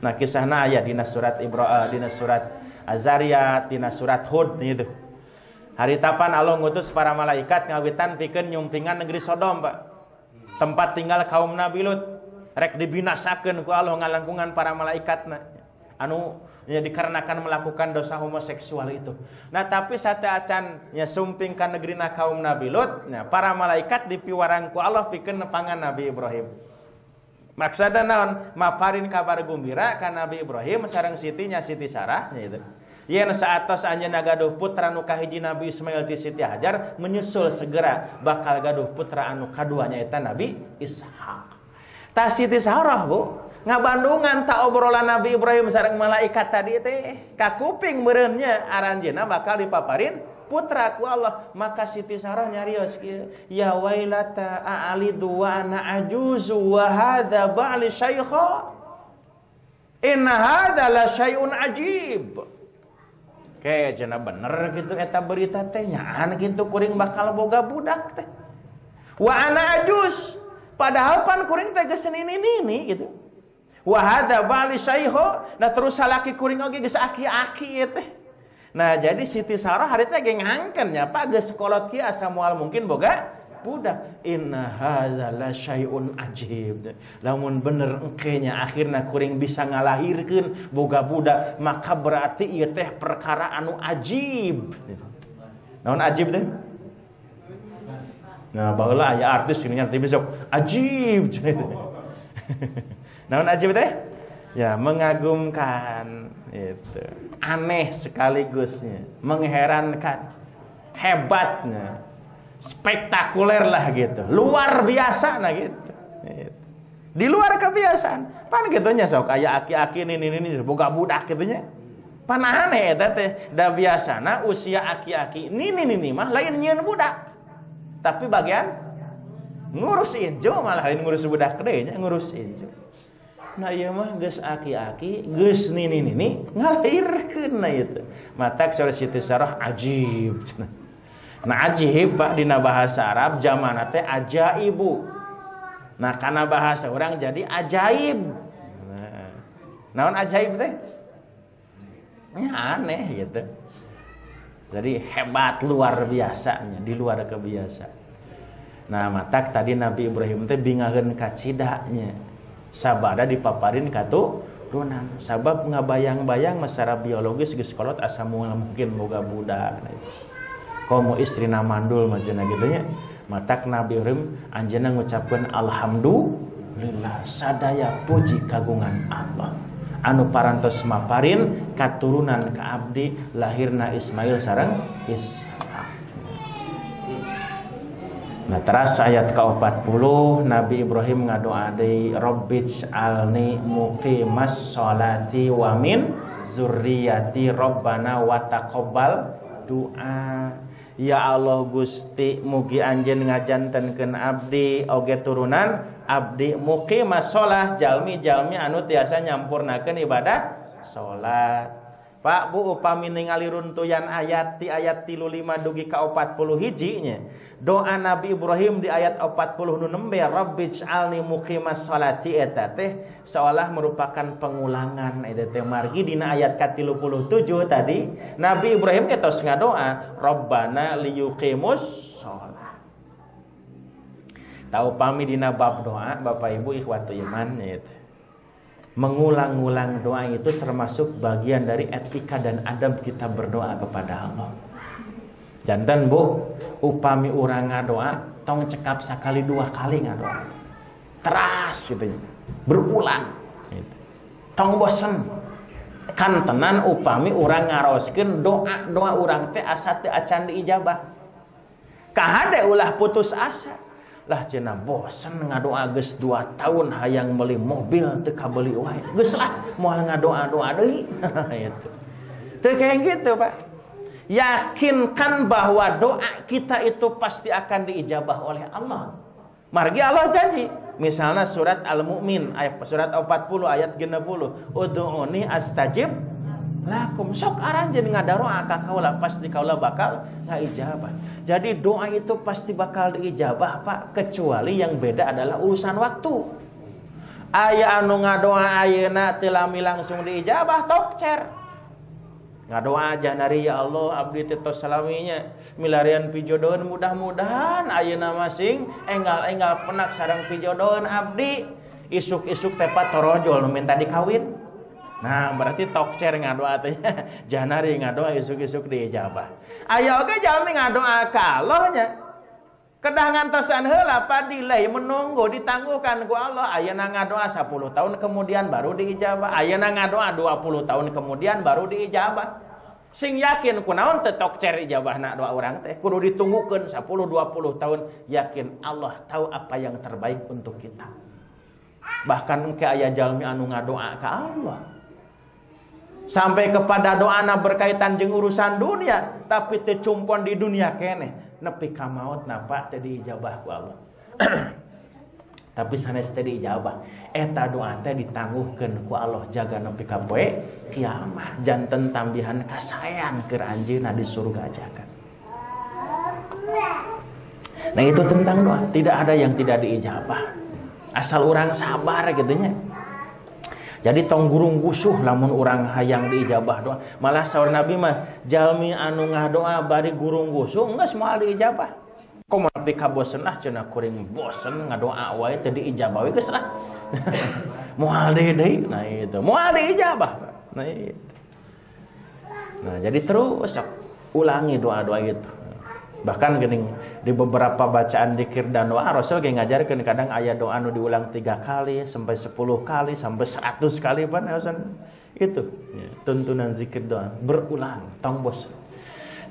Nah kisahna aya dina surat dina surat Az-Zariyat, dina surat Hud gitu. Haritapan Allah ngutus para malaikat ngawitan pikeun nyumpingan negeri Sodom, Pak. Tempat tinggal kaum Nabi Lut rek dibinasakeun ku Allah ngalangkungan para malaikatna. Anu nya dikarenakan melakukan dosa homoseksual itu. Nah, tapi satea acan nya sumping ka negrina kaum Nabi Lut, nya para malaikat dipiwarang ku Allah pikeun nepangan Nabi Ibrahim. Maksudna naon? Maparin kabar gembira ka Nabi Ibrahim sareng Sitinya Siti Sarah nya itu. Yen saatos anjeunna gaduh putra nu kahiji Nabi Ismail ti Siti Hajar, menyusul segera bakal gaduh putra anu kadua nyaeta Nabi Ishak. Ta Siti Sarah Bu, ngabandungan ta obrolan Nabi Ibrahim sareng malaikat tadi teh, ka kuping meureun nya aranjeunna bakal dipaparin putra ku Allah. Maka Siti Sarah nyarios kieu, ya wailata a'alidu wa ana ajuzu wa hadza ba'li syaikha. Inna hadza la syai'un ajib. Kayak cenah bener gitu eta berita teh nyaan kitu kuring bakal boga budak teh. Wa ana ajus, padahal pan kuring teh geus nini-nini gitu. Wa hadza ba'li syaiho, nah terus salaki kuring oge geus aki-aki teh. Nah jadi Siti Sarah hari teh ge ngangkeun nya Pak geus kolot kieu asa moal mungkin boga budak. Inna hadza la syai'un ajib. Lamun bener engke nya akhirna kuring bisa ngalahirkeun boga budak, maka berarti ieu teh perkara anu ajib. Naon ajib teh? Nah, baheula aya artis gini nyanyi besok ajib. Naon ajib teh? Ya, mengagumkan itu. Aneh sekaligusnya, mengherankan, hebatnya, spektakuler lah gitu, luar biasa nah gitu. Di luar kebiasaan. Pan kitu nya sok aya aki-aki ini boga budak kitu nya. Pan aneh eta teh, da biasana usia aki-aki nini mah lain nyieun budak. Tapi bagian ngurus injo malah lain ngurus budak deui nya, ngurus injo. Nah ieu mah geus aki-aki, geus nini ngalahirkeun na itu. Matak saur Siti Sarah ajib. Nah ajib Pak dina bahasa Arab zamana teh ajaibu. Nah kana bahasa orang jadi ajaib. Nah, naon ajaib teh? Ya aneh gitu. Jadi hebat luar biasanya, di luar kebiasaan. Nah matak tadi Nabi Ibrahim teh bingaheun ka cidanya sabada dipaparin ka turunan sabab ngabayang-bayang secara biologis geus kolot asa mungkin boga budak. Komo istrina mandul macana gitu nya. Matak Nabi Ibrahim anjeunna ngucapkeun alhamdulillah sadaya puji kagungan Allah anu parantos maparin katurunan ka abdi lahirna Ismail sareng Ishak. Nah teras ayat ke-40 Nabi Ibrahim ngadoa deui Rabbij'alni muqimas sholati wa min zurriyati Rabbana wa taqabbal du'a. Ya Allah Gusti mugi anjeun ngajantenkeun abdi oge turunan abdi muqimas sholah jalmi-jalmi anu tiasa nyampurnakeun ibadah salat. Pak Bu upami ningali runtuyan ayat ti ayat 35 dugi ka 40 hijinya. Doa Nabi Ibrahim di ayat 40 nu nembe Rabbij'alni muqimas sholati eta teh seolah merupakan pengulangan eta teh margi dina ayat ka-37 tadi Nabi Ibrahim ketos ngadoa Rabbana liyuqimus sholah. Tau pami dina bab doa Bapak Ibu ikhwatul iman eta. Mengulang-ulang doa itu termasuk bagian dari etika dan adab kita berdoa kepada Allah. Jantan Bu, upami urang ngadoa tong cekap sakali 2 kali ngadoa. Teras gitu. Berulang gitu. Tong bosen. Kan tenan upami urang ngaroskeun doa urang teh asa teu acan diijabah. Kahade ulah putus asa. Lah cenah bosen ngadoa geus 2 tahun hayang meuli mobil teu kabeuli wae. Geus lah moal ngadoa-doa deui. Gitu. Teu kayak gitu, Pak. Yakinkan bahwa doa kita itu pasti akan diijabah oleh Allah. Margi Allah janji. Misalnya surat Al-Mu'min ayat surat 40 ayat 60. Ud'uni astajib lakum. Sok aranjeun ngadaroa ka kaula pasti kaula bakal ngaijabah. Jadi doa itu pasti bakal diijabah Pak, kecuali yang beda adalah urusan waktu. Aya anu ngadoa ayeuna teu lami langsung diijabah tokcer. Ngadoa aja nari ya Allah abdi teh tos salaminya milarian pijodohan mudah-mudahan ayeuna masing enggal penak sareng pijodohan abdi isuk-isuk teh patorojol nu minta dikawin. Nah berarti tokcer ngadoa teh janari ngadoa isuk-isuk diijabah. Aya oge jalmi ngadoa ka Allah nya. Kedah ngantosan heula padileh menunggu ditangguhkan ku Allah. Ayeuna ngadoa 10 tahun kemudian baru diijabah. Ayeuna ngadoa 20 tahun kemudian baru diijabah. Sing yakin kunaon teu tokcer ijabahna doa urang teh kudu ditunggukeun 10 20 tahun yakin Allah tahu apa yang terbaik untuk kita. Bahkan engke aya jalmi anu ngadoa ka Allah sampai kepada doana berkaitan jeung urusan dunia tapi teu cumpon di dunia keneh nepi ka maut napa teh diijabah ku Allah. Tapi sanes teh diijabah eta doa teh ditangguhkeun ku Allah jaga nepi ka poe kiamat janten tambihan kasayan keur anjeunna di surga jaga. Nah itu tentang doa, tidak ada yang tidak diijabah asal orang sabar gitu nya. Jadi tong gurung gusuh lamun urang hayang diijabah doa. Malah saur Nabi mah jalmi anu ngadoa bari gurung gusuh geus moal diijabah. Komo nepi ka bosen cenah kuring bosen ngadoa wae teu diijabah we geus lah. Moal deui. Nah itu, moal diijabah. Nah itu. Nah jadi terus ulangi doa-doa itu. Bahkan geuning di beberapa bacaan zikir dan doa Rasul ge ngajarkeun kadang aya doa anu diulang 3 kali sampai 10 kali sampai 100 kali pan itu ya, tuntunan zikir doa berulang tong bosan.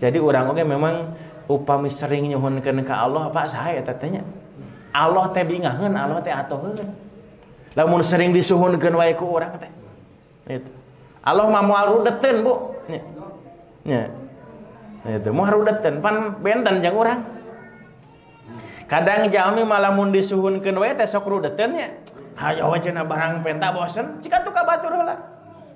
Jadi urang oge memang upami sering nyuhunkeun ka Allah Pak saha eta teh nya. Allah teh bingaheun, Allah teh atoheun. Lamun sering disuhunkeun wae ku urang teh. Itu. Allah mah moal rudeteun, Bu. Nya. Nya. Itu moal rudeteun pan benten jeung urang. Kadang jalmi malah mun disuhunkeun wae teh sok rudeteun nya. Hayo we cenah barang penta bosen, cika tuh ka batur heula.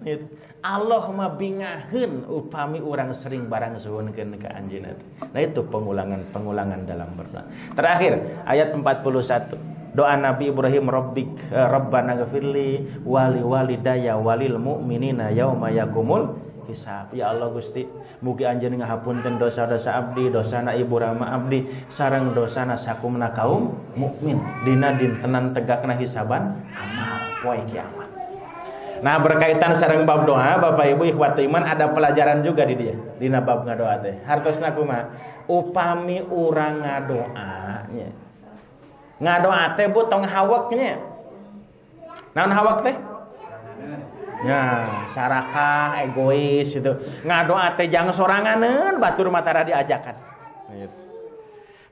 Gitu. Allah mah bingaheun upami urang sering barang suhunkeun ka anjeunna. Nah itu pengulangan dalam berdoa. Terakhir ayat 41. Doa Nabi Ibrahim Rabbana ghfirli wali walidayya walil mu'minina yauma yaqumul hisab. Ya Allah Gusti, mugi anjeun ngahapunten dosa-dosa abdi, dosana ibu rama abdi, sareng dosana sakumna kaum mukmin dina dintenan tegakna hisaban amal poe kiamat. Nah, berkaitan sareng bab doa, Bapak Ibu ikhwat iman, ada pelajaran juga di dia. Dina bab ngadoa teh. Hartosna kumaha? Upami urang ngadoa nya. Ngadoa teh butong haweknya. Naon hawek teh? Ya, sarakah, egois itu. Ngadoa teh jangan soranganeun, batur matara diajakan.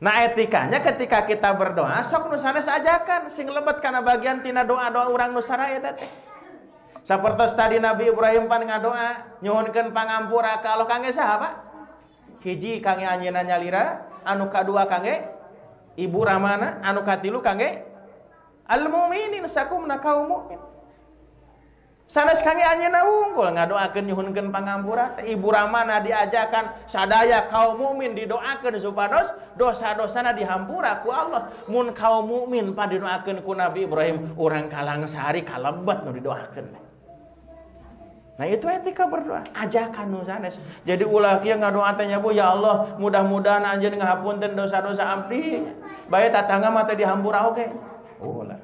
Nah, etikanya ketika kita berdoa, sok nu sanes ajakan sing lebet kana bagian tina doa-doa urang nu saraya teh. Sapertos tadi Nabi Ibrahim pan ngadoa, nyuhunkeun pangampura ka Allah kangge saha, Pak? Hiji kangge anjeunna nyalira, anu kadua kangge ibu ramana, anu katilu kangge al-mu'minin sakumna kaum mukmin. Sanes kangge anjeunna unggul ngadoakeun nyuhunkeun pangampura, ibu ramana diajakan sadaya kaum mukmin didoakeun supados dosa-dosana dihampura ku Allah. Mun kaum mukmin padidoakeun ku Nabi Ibrahim, urang kalang sehari kalebet nu didoakeun. Nah, itu etika berdoa, ajakan nu sanes. Jadi ulah kieu ngadoa teh nya Bu, ya Allah, mudah-mudahan anjeun ngahapunten dosa-dosa abdi. Bae tatangga mah teh dihampura oge. Ulah.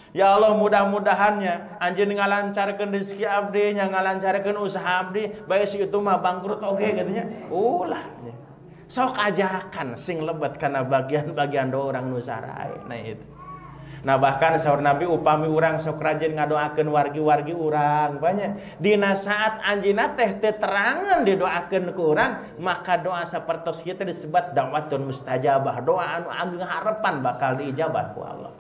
Ya Allah, mudah-mudahannya anjeun ngalancarkeun rezeki abdi nya, ngalancarkeun usaha abdi, bae si itu mah bangkrut oge gitu nya. Ulah. Sok ajakan sing lebet kana bagian-bagian doa urang nu sarae. Nah itu. Nah, bahkan saur Nabi upami urang sok rajin ngadoakeun wargi-wargi urang banyak. Dina saat anjeunna teh teu terangan didoakeun ku urang, maka doa sapertos kieu teh disebut da'watun mustajabah, doa anu ageng harepan bakal diijabah ku Allah.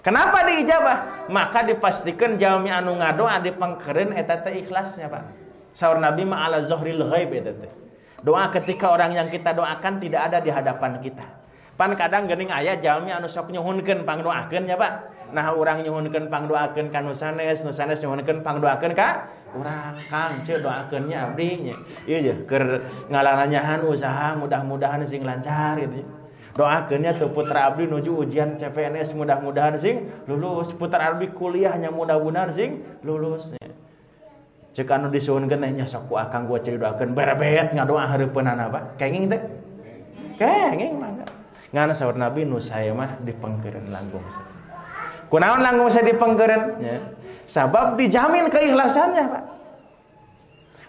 Kenapa diijabah? Maka dipastikan jalmi anu ngadoa dipengkeureun eta teh ikhlasnya, Pak. Saur Nabi ma ala zahril ghaib eta teh. Doa ketika orang yang kita doakan tidak ada di hadapan kita. Pan kadang geuning aya jalmi anu sok nyuhunkeun pangdoakeun ya, Pak. Nah, urang nyuhunkeun pangdoakeun ka nu sanes nyuhunkeun pangdoakeun ka urang. Kang, ceu doakeun nya abdi nya. Ieu je keur ngalananyahan usaha mudah-mudahan sing lancar gitu. Doakeun nya teu putra abdi nuju ujian CPNS mudah-mudahan sing lulus, putra abdi kuliahnya mudah-mudahan sing lulus. Ceuk anu disuhunkeun nya sok ku akang gua ceu doakeun berebet ngadoa hareupeunana, Pak. Kenging teh. Kenging mangga. Ngana saur Nabi nu saya mah dipengkeureun langkung saya. Kunaon langkung saya dipengkeureun? Ya. Sabab dijamin keikhlasannya, Pak.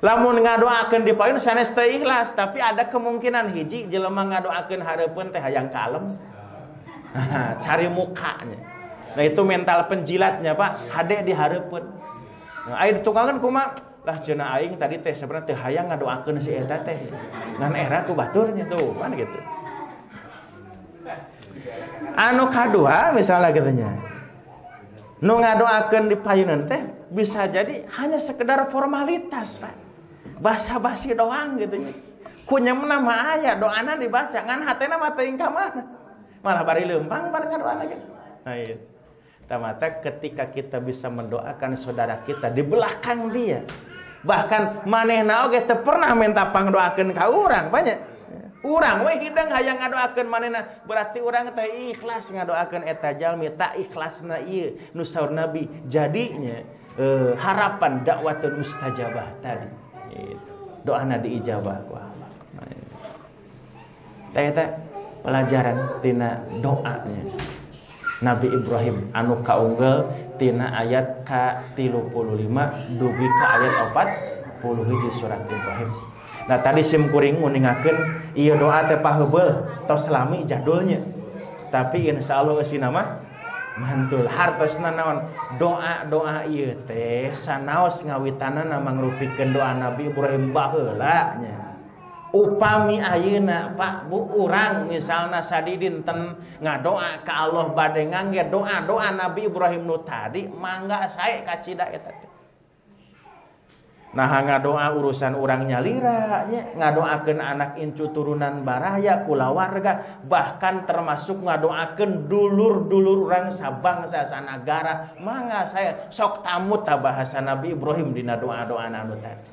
Lamun ngadoakeun dipaeun sanes teu ikhlas, tapi ada kemungkinan hiji jelema ngadoakeun hareupeun teh hayang kalem. Cari mukanya. Nah, itu mental penjilatnya, Pak. Hade di hareupeun. Nah, aya ditukangkeun kumaha? Lah cenah aing tadi teh sebenarnya teh hayang ngadoakeun si eta teh. Ngan era ku baturnya tuh, kan gitu. Anu kadua misalnya katanya, nu ngadoakeun di payeuneun teh bisa jadi hanya sekedar formalitas, Pak. Basa-basi doang gitu nya. Ku nyemna mah aya doana dibaca ngan hatena mah teuing ka mana. Malah bari leumpang bar ngadoana gitu. Nah, iya. Tamata ketika kita bisa mendoakan saudara kita di belakang dia. Bahkan manehna oge teu pernah minta pangdoakeun ka urang banyak. Urang we hidang hayang ngadoakeun manehna, berarti urang teh ikhlas ngadoakeun eta jalmi, tak ikhlasna ieu nu saur Nabi jadinya harapan dakwatun mustajabah tadi. Gitu. Doana diijabah ku Allah. Eta pelajaran tina doanya Nabi Ibrahim anu kaunggel tina ayat ka-35 dugi ka ayat 40 di surat Ibrahim. Nah, tadi sim kuring nguningakeun ieu doa teh paheubeuh tos lami jadulnya. Tapi insyaallah eusina mah mantul. Hartosna naon? Doa-doa ieu teh sanaos ngawitanana mangrupikeun doa Nabi Ibrahim baheula nya. Upami ayeuna Pak Bu urang misalna sadidinten ngadoa ka Allah bade ngangge doa-doa Nabi Ibrahim nu tadi mangga sae kacida eta teh. Nah, ngadoa urusan urang nyalira nya, ngadoakeun anak incu turunan baraya kulawarga, bahkan termasuk ngadoakeun dulur-dulur urang sabangsa sanagara. Mangga saya sok tamu ta bahasa Nabi Ibrahim dina doa-doa anu tadi.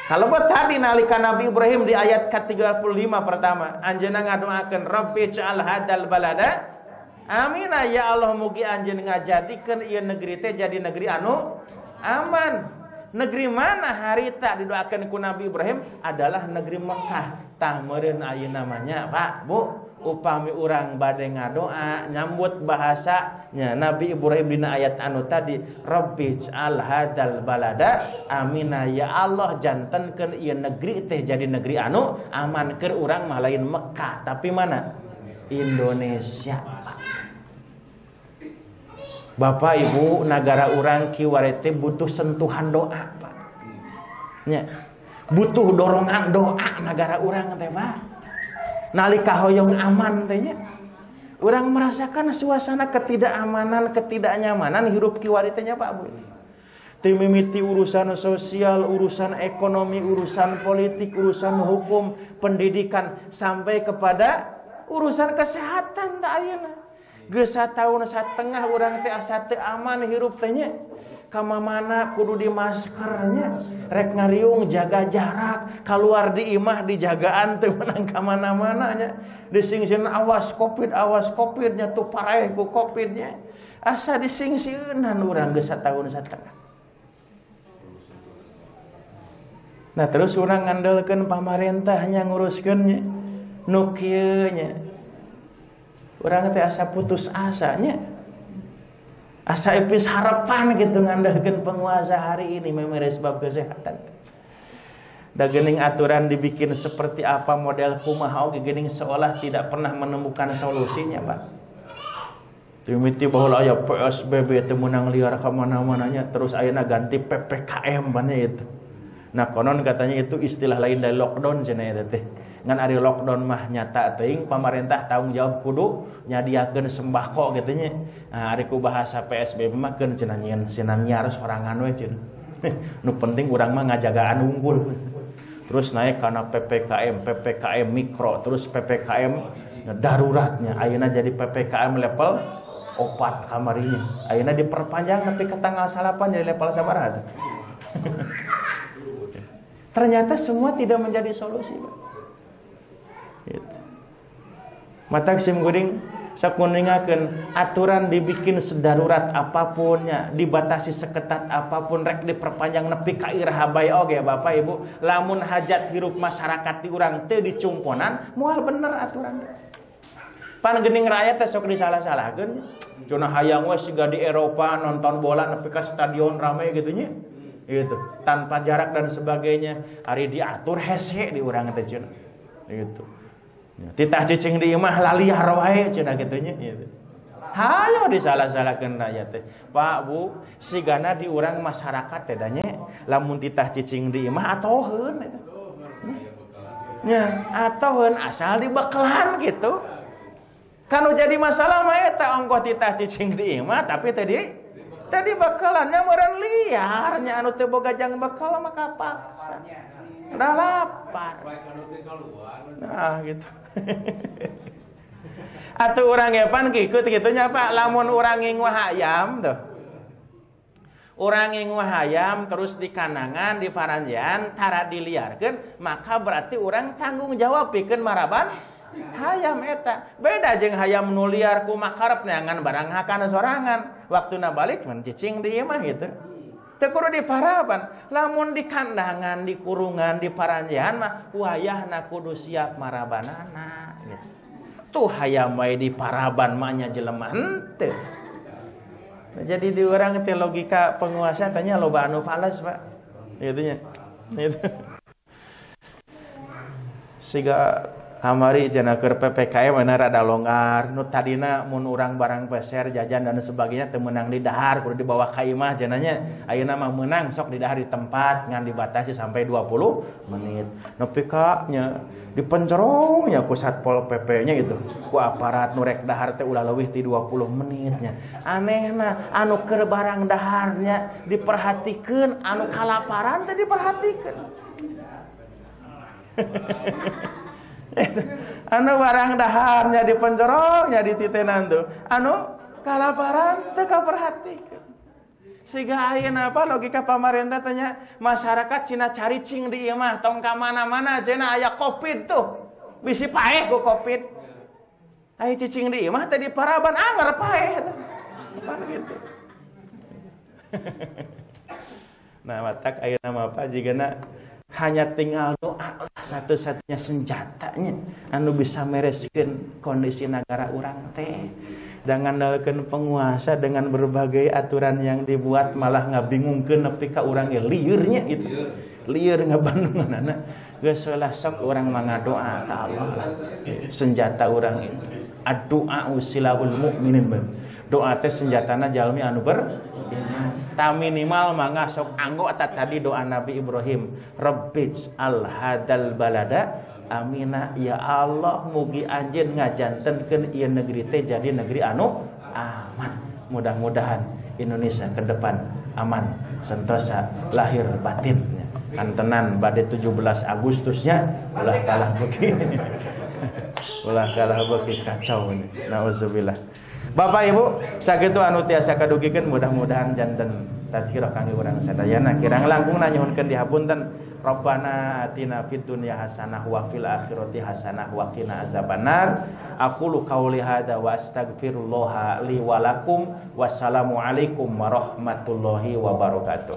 Kalau buat tadi nalika Nabi Ibrahim di ayat ke-35 pertama, anjeunna ngadoakeun Rabbi ja'al hadzal balada amina, ya Allah mugi anjeun ngajadikeun ieu negeri teh jadi negeri anu aman. Negeri mana harita didoakan ku Nabi Ibrahim adalah negeri Mekah. Tah meureun ayeuna namanya Pak, Bu, upami urang bade ngadoa nyambut bahasanya Nabi Ibrahim dina ayat anu tadi, Rabbij'al hadzal balada amina, ya Allah jantenkeun ieu negeri teh jadi negeri anu aman keur urang mah lain Mekah, tapi mana? Indonesia. Bapak Ibu, negara urang kiwari teh butuh sentuhan doa, Pak. Nya. Butuh dorongan doa negara urang teh, Pak. Nalika hoyong aman teh nya. Urang merasakan suasana ketidakamanan, ketidaknyamanan hirup kiwari teh nya, Pak Bu. Teu mimiti urusan sosial, urusan ekonomi, urusan politik, urusan hukum, pendidikan sampai kepada urusan kesehatan teh ayeuna. Geus sataun satengah urang teh asa teu aman hirup teh nya. Kamana kudu di maskernya, rek ngariung jaga jarak, keluar di imah dijagaan teu meunang ka mana-mana nya. Disingsin awas covid nya tuh paraeh ku covid nya. Asa disingsieunan urang geus sataun satengah. Nah terus urang ngandelkeun pamarentahnya nguruskeun nya. Nu kieu nya. Urang teh asa putus asa nya. Asa epis harapan gitu ngandalkeun penguasa hari ini memere sebab kesehatan. Da geuning aturan dibikin seperti apa model kumaha oge geuning seolah tidak pernah menemukan solusinya, Pak. Timiti baheula aya PSBB teu meunang liar ka mana-mana nya, terus ayeuna ganti PPKM bannya itu. Nah, konon katanya itu istilah lain dari lockdown cenah eta teh. Ngan ari lockdown mah nyata teuing pamarentah tanggung jawab kudu nyadiakeun sembako gitu nya. Nah, ari ku bahasa PSBB mah keun cenah nyieun sinan nyiar sorangan we cenah. Nu penting urang mah ngajagaan unggul. Terus naik kana PPKM mikro, terus PPKM daruratnya. Ayeuna jadi PPKM level 4 kamarinya. Ayeuna diperpanjang nepi ka tanggal 8 jadi level sabaraha teh. Ternyata semua tidak menjadi solusi, Pak. Gitu. Matak sim guring sakuningakeun aturan dibikin sedarurat apapunnya, dibatasi seketat apapun, rek diperpanjang nepi ka iraha bae oge Bapak Ibu. Lamun hajat hirup masyarakat di urang teu dicumponan, moal bener aturan. Pan geuning rakyat teh sok disalah-salahkeun. Cenah hayang we siga di Eropa nonton bola nepi ka stadion rame gitu nya. Gitu, tanpa jarak dan sebagainya, hari diatur hese di urang teh cenah. Gitu. Titah cicing di imah laliar wae cenah kitu nya gitu. Hayo disalah-salahkeun rakyat teh. Pak Bu, sigana di urang masyarakat teh da nya lamun titah cicing di imah atoheun eta. Nya, atoheun asal dibekelan gitu. Kanu jadi masalah mah eta ongkoh titah cicing di imah tapi tadi bakalannya meureun liarnya anu teu boga jang bakal mah kapaksa. Udah lapar. Nah gitu. Atuh urang epan kikut kitu nya Pak, lamun urang ngingwah hayam tuh. Urang ngingwah hayam terus di kanangan di paranjian tara diliarkeun, maka berarti urang tanggung jawab pikeun maraban hayam eta. Beda jeung hayam nu liar ku makarep neangan barang hakana sorangan. Waktuna balik mun cicing di imah gitu. Teu kudu di paraban. Lamun di kandangan, di kurungan, di paranjian mah wayahna kudu siap marabanana gitu. Tuh hayam wae di paraban mah nya jelema henteu. Jadi di urang teh logika penguasa tanya loba anu fales, Pak. Gitu nya. Gitu. Siga kamari cenah keur PPKM mana rada longgar. Nu tadina mun urang barang peser jajan dan sebagainya teu meunang di dahar kudu dibawa ka imah cenah nya. Ayeuna mah meunang sok di dahar di tempat ngan dibatasi sampai 20 menit. Nepi ka nya dipencerong nya ku Satpol PP-nya gitu. Ku aparat nu rek dahar teh ulah leuwih ti 20 menit nya. Anehna anu keur barang daharnya diperhatikeun, anu kalaparan teh diperhatikeun. Anu barang daharnya dipencerongnya dititenan tuh, anu kalaparan teu kaperhatikeun. Siga ayeuna apa logika pamarentah tanya masyarakat cina caricing di ieu mah tong ka mana-mana cenah aya Covid tuh. Bisi paeh ku Covid. Aya cicing di ieu mah teh di paraban anger paeh teh. Pan gitu. Nah matak aya nama apa jigana hanya tinggal doa satu-satunya senjatanya anu bisa mereskeun kondisi negara urang teh. Ngandalkeun penguasa dengan berbagai aturan yang dibuat malah ngabingungkeun nepi ka urang ge liurnya gitu. Lieur ngabandunganana geus lah sok urang mangadoa ka Allah. Senjata urang itu. Ad-du'a usilahul mukminin. Doa teh senjatana jalmi anu ta minimal mangga sok anggo eta tadi doa Nabi Ibrahim. Rabbij al hadal balada amina, ya Allah mugi anjeun ngajantenkeun ieu negeri teh jadi negeri anu aman. Mudah-mudahan Indonesia ke depan aman sentosa lahir batin. Kantenan bade 17 Agustusnya ulah kalah beuki. Ulah kalah beuki kacau ini. Nauzubillah. Bapak Ibu, sakitu anu tiasa kadugikeun mudah-mudahan janten tadhirah kangge urang sadayana kirang langkung nyuhunkeun dihapunten. Rabbana atina fid dunya hasanah wa fil akhirati hasanah wa qina azabannar. Aqulu qauli hadza wa astaghfirullah li wa lakum. Wassalamu alaikum warahmatullahi wabarakatuh.